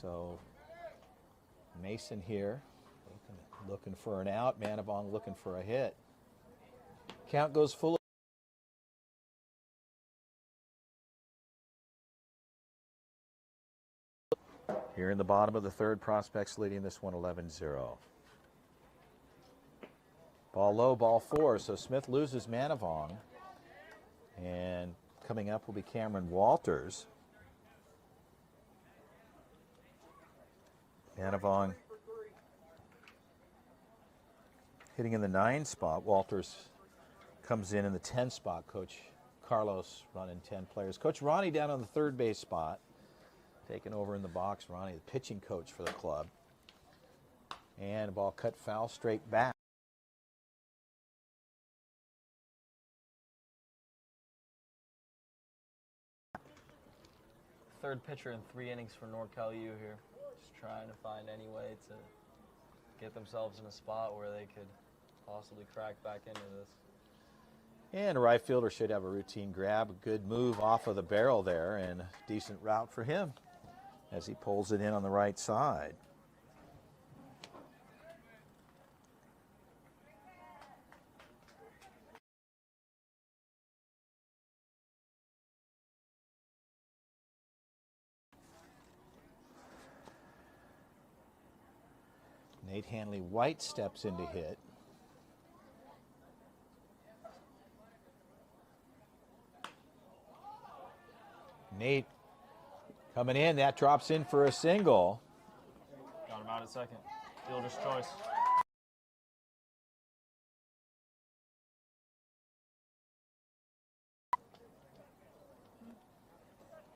So Mason here looking for an out. Manavong looking for a hit. Count goes full. Here in the bottom of the third, Prospects leading this one 11-0. Ball low, ball four. So Smith loses Manavong. And coming up will be Cameron Walters. Manavong hitting in the 9 spot. Walters comes in the 10 spot. Coach Carlos running 10 players. Coach Ronnie down on the third base spot. Taking over in the box, Ronnie, the pitching coach for the club. And a ball cut foul straight back. Third pitcher in 3 innings for NorCal U here. Just trying to find any way to get themselves in a spot where they could possibly crack back into this. And a right fielder should have a routine grab. A good move off of the barrel there, and a decent route for him as he pulls it in on the right side. Nate Hanley White steps in to hit. Nate coming in, that drops in for a single. Got him out at second. Fielder's choice.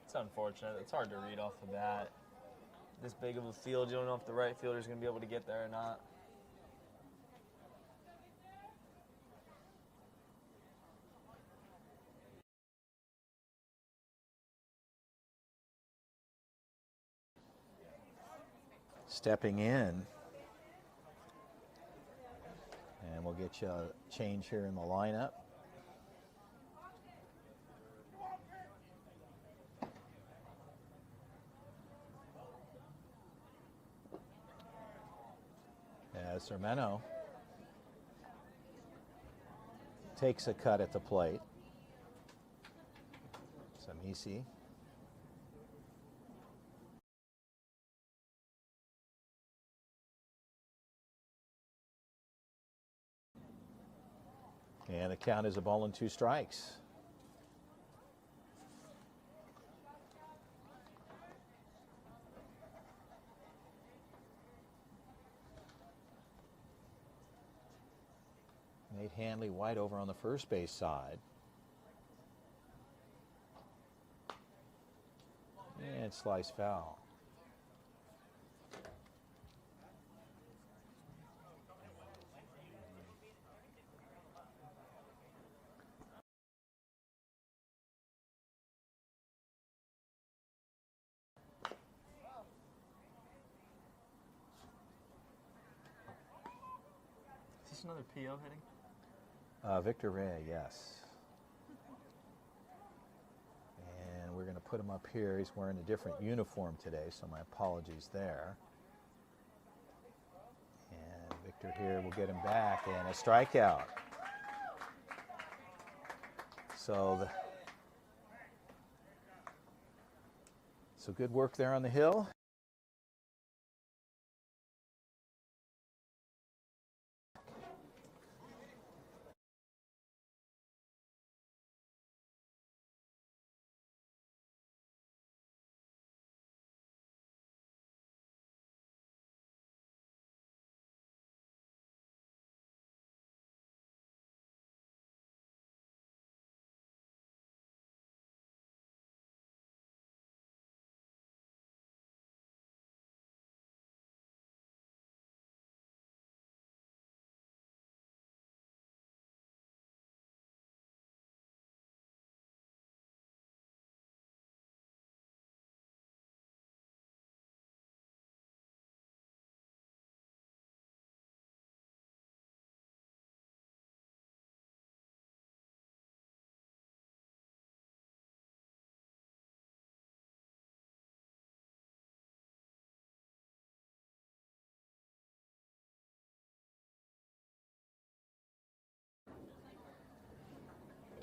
It's unfortunate. It's hard to read off the bat. This big of a field, you don't know if the right fielder is going to be able to get there or not. Stepping in. And we'll get you a change here in the lineup. As Sermeno takes a cut at the plate. Samisi. And the count is a ball and 2 strikes. Nate Hanley White over on the first base side. And slice foul. Is this another PO hitting? Victor Ray, yes. And we're going to put him up here. He's wearing a different uniform today, so my apologies there. And Victor here will get him back, and a strikeout. So good work there on the hill.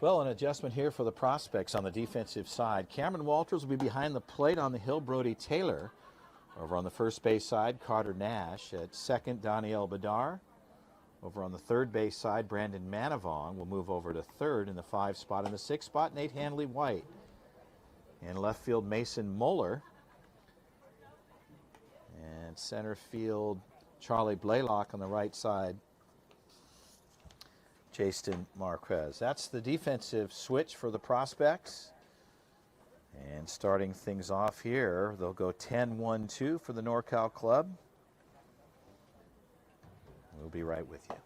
Well, an adjustment here for the prospects on the defensive side. Cameron Walters will be behind the plate on the hill. Brody Taylor. Over on the first base side, Carter Nash. At second, Daniel Badar. Over on the third base side, Brandon Manavong will move over to third in the 5 spot. In the 6 spot, Nate Hanley White. In left field, Mason Moeller. And center field, Charlie Blaylock on the right side. Jason Marquez. That's the defensive switch for the prospects. And starting things off here, they'll go 10-1-2 for the NorCal club. We'll be right with you.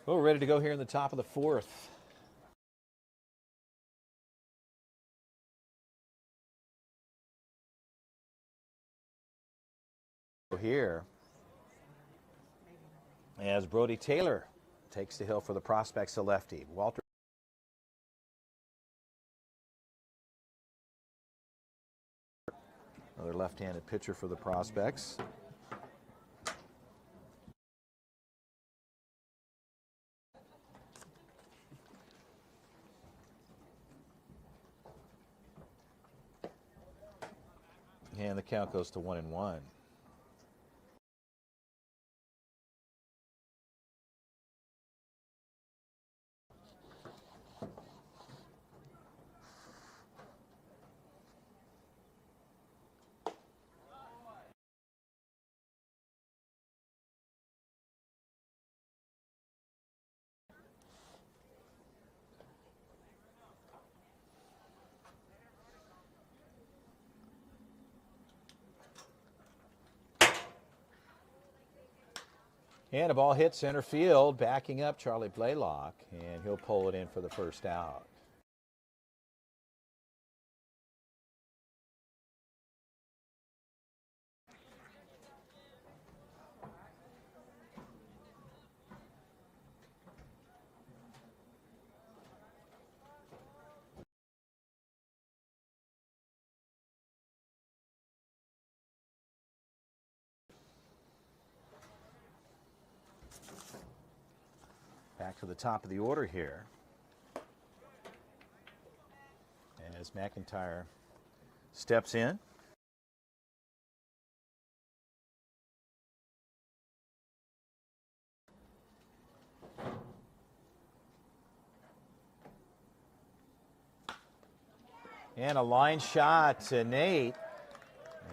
Well, we're ready to go here in the top of the 4th. Here, as Brody Taylor takes the hill for the prospects, a lefty. Walter. Another left-handed pitcher for the prospects. And the count goes to 1-1. And a ball hits center field, backing up Charlie Blaylock, and he'll pull it in for the first out. Back to the top of the order here, as McIntyre steps in. And a line shot to Nate,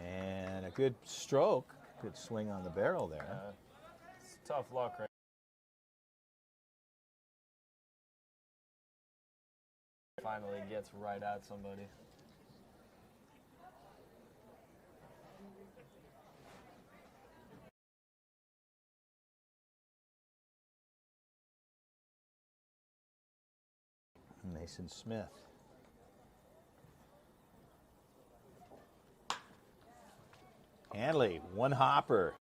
and a good stroke, good swing on the barrel there. It's tough luck, right? Finally gets right at somebody. Mason Smith. Hanley, one hopper.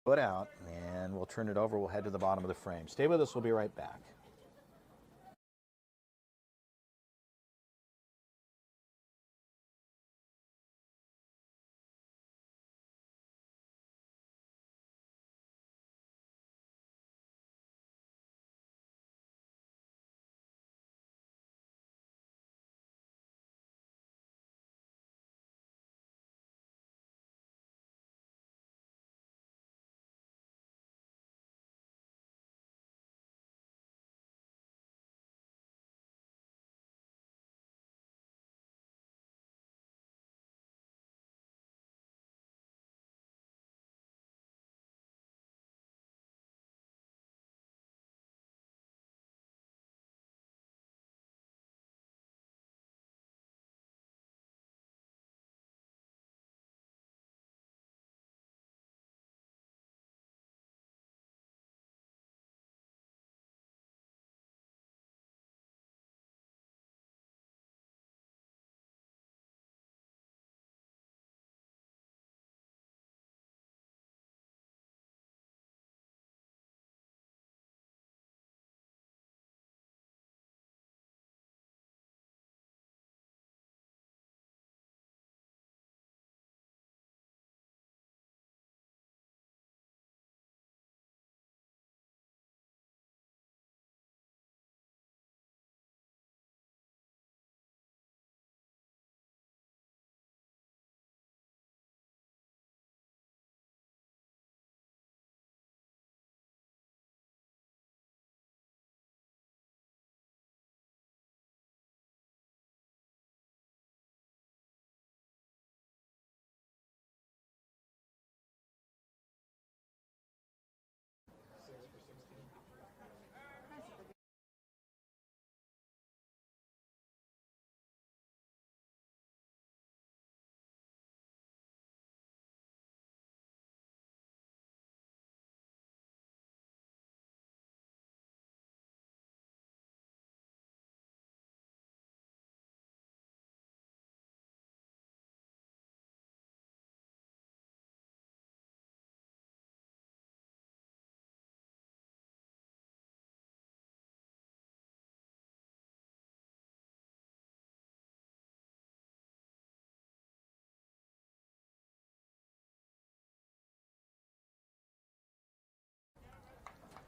Put out, and we'll turn it over. We'll head to the bottom of the frame. Stay with us. We'll be right back.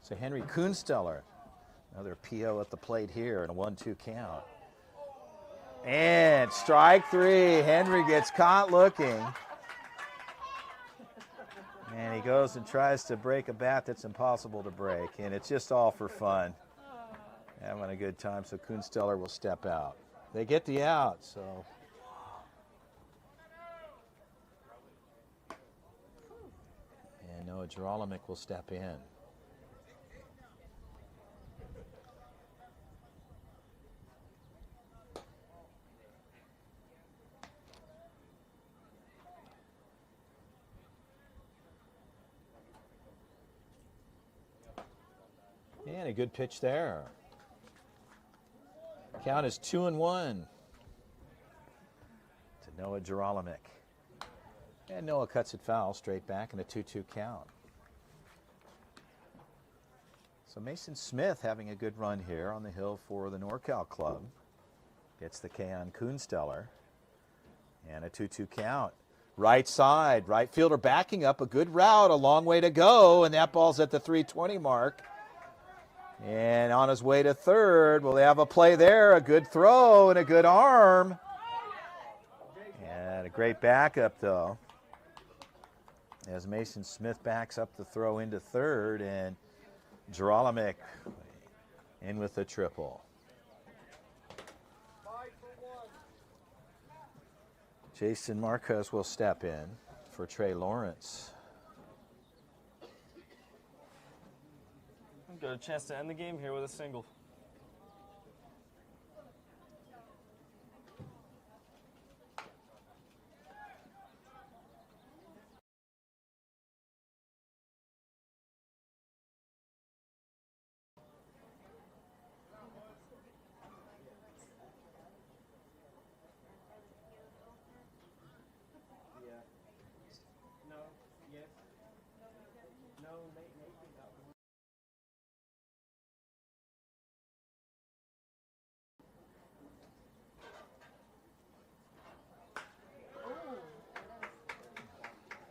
So Henry Kuhnsteller, another PO at the plate here, and a 1-2 count. And strike three. Henry gets caught looking. And he goes and tries to break a bat that's impossible to break. And it's just all for fun. Having a good time, so Kuhnsteller will step out. They get the out, so. And Noah Gerolimic will step in. And a good pitch there. Count is 2-1 to Noah Gerolimic. And Noah cuts it foul, straight back, and a 2-2 count. So Mason Smith having a good run here on the hill for the NorCal club. Gets the K on Kuhnsteller. And a 2-2 count. Right side, right fielder backing up, a good route, a long way to go, and that ball's at the 320 mark. And on his way to third, well, they have a play there, a good throw and a good arm. And a great backup, though, as Mason Smith backs up the throw into third, and Gerolimic in with the triple. Jason Marquez will step in for Trey Lawrence. Got a chance to end the game here with a single.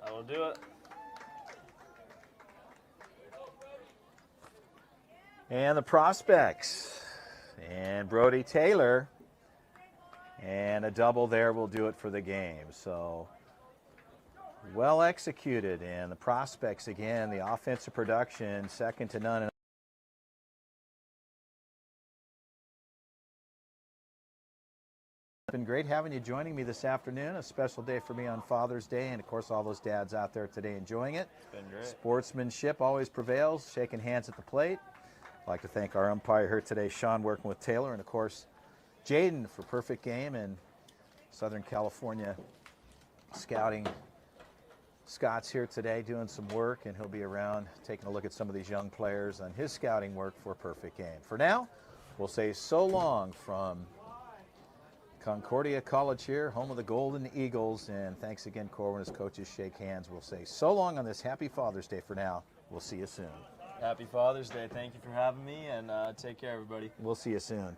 I will do it. And the prospects. And Brody Taylor. And a double there will do it for the game. So well executed. And the prospects, again, the offensive production, second to none. It's been great having you joining me this afternoon. A special day for me on Father's Day, and of course all those dads out there today enjoying it. It's been great. Sportsmanship always prevails, shaking hands at the plate. I'd like to thank our umpire here today, Sean, working with Taylor, and of course Jaden for perfect game, and Southern California scouting. Scott's here today doing some work, and he'll be around taking a look at some of these young players on his scouting work for perfect game. For now, we'll say so long from Concordia College here, home of the Golden Eagles, and thanks again, Corwin, as coaches shake hands. We'll say so long on this happy Father's Day for now. We'll see you soon. Happy Father's Day. Thank you for having me, and take care, everybody. We'll see you soon.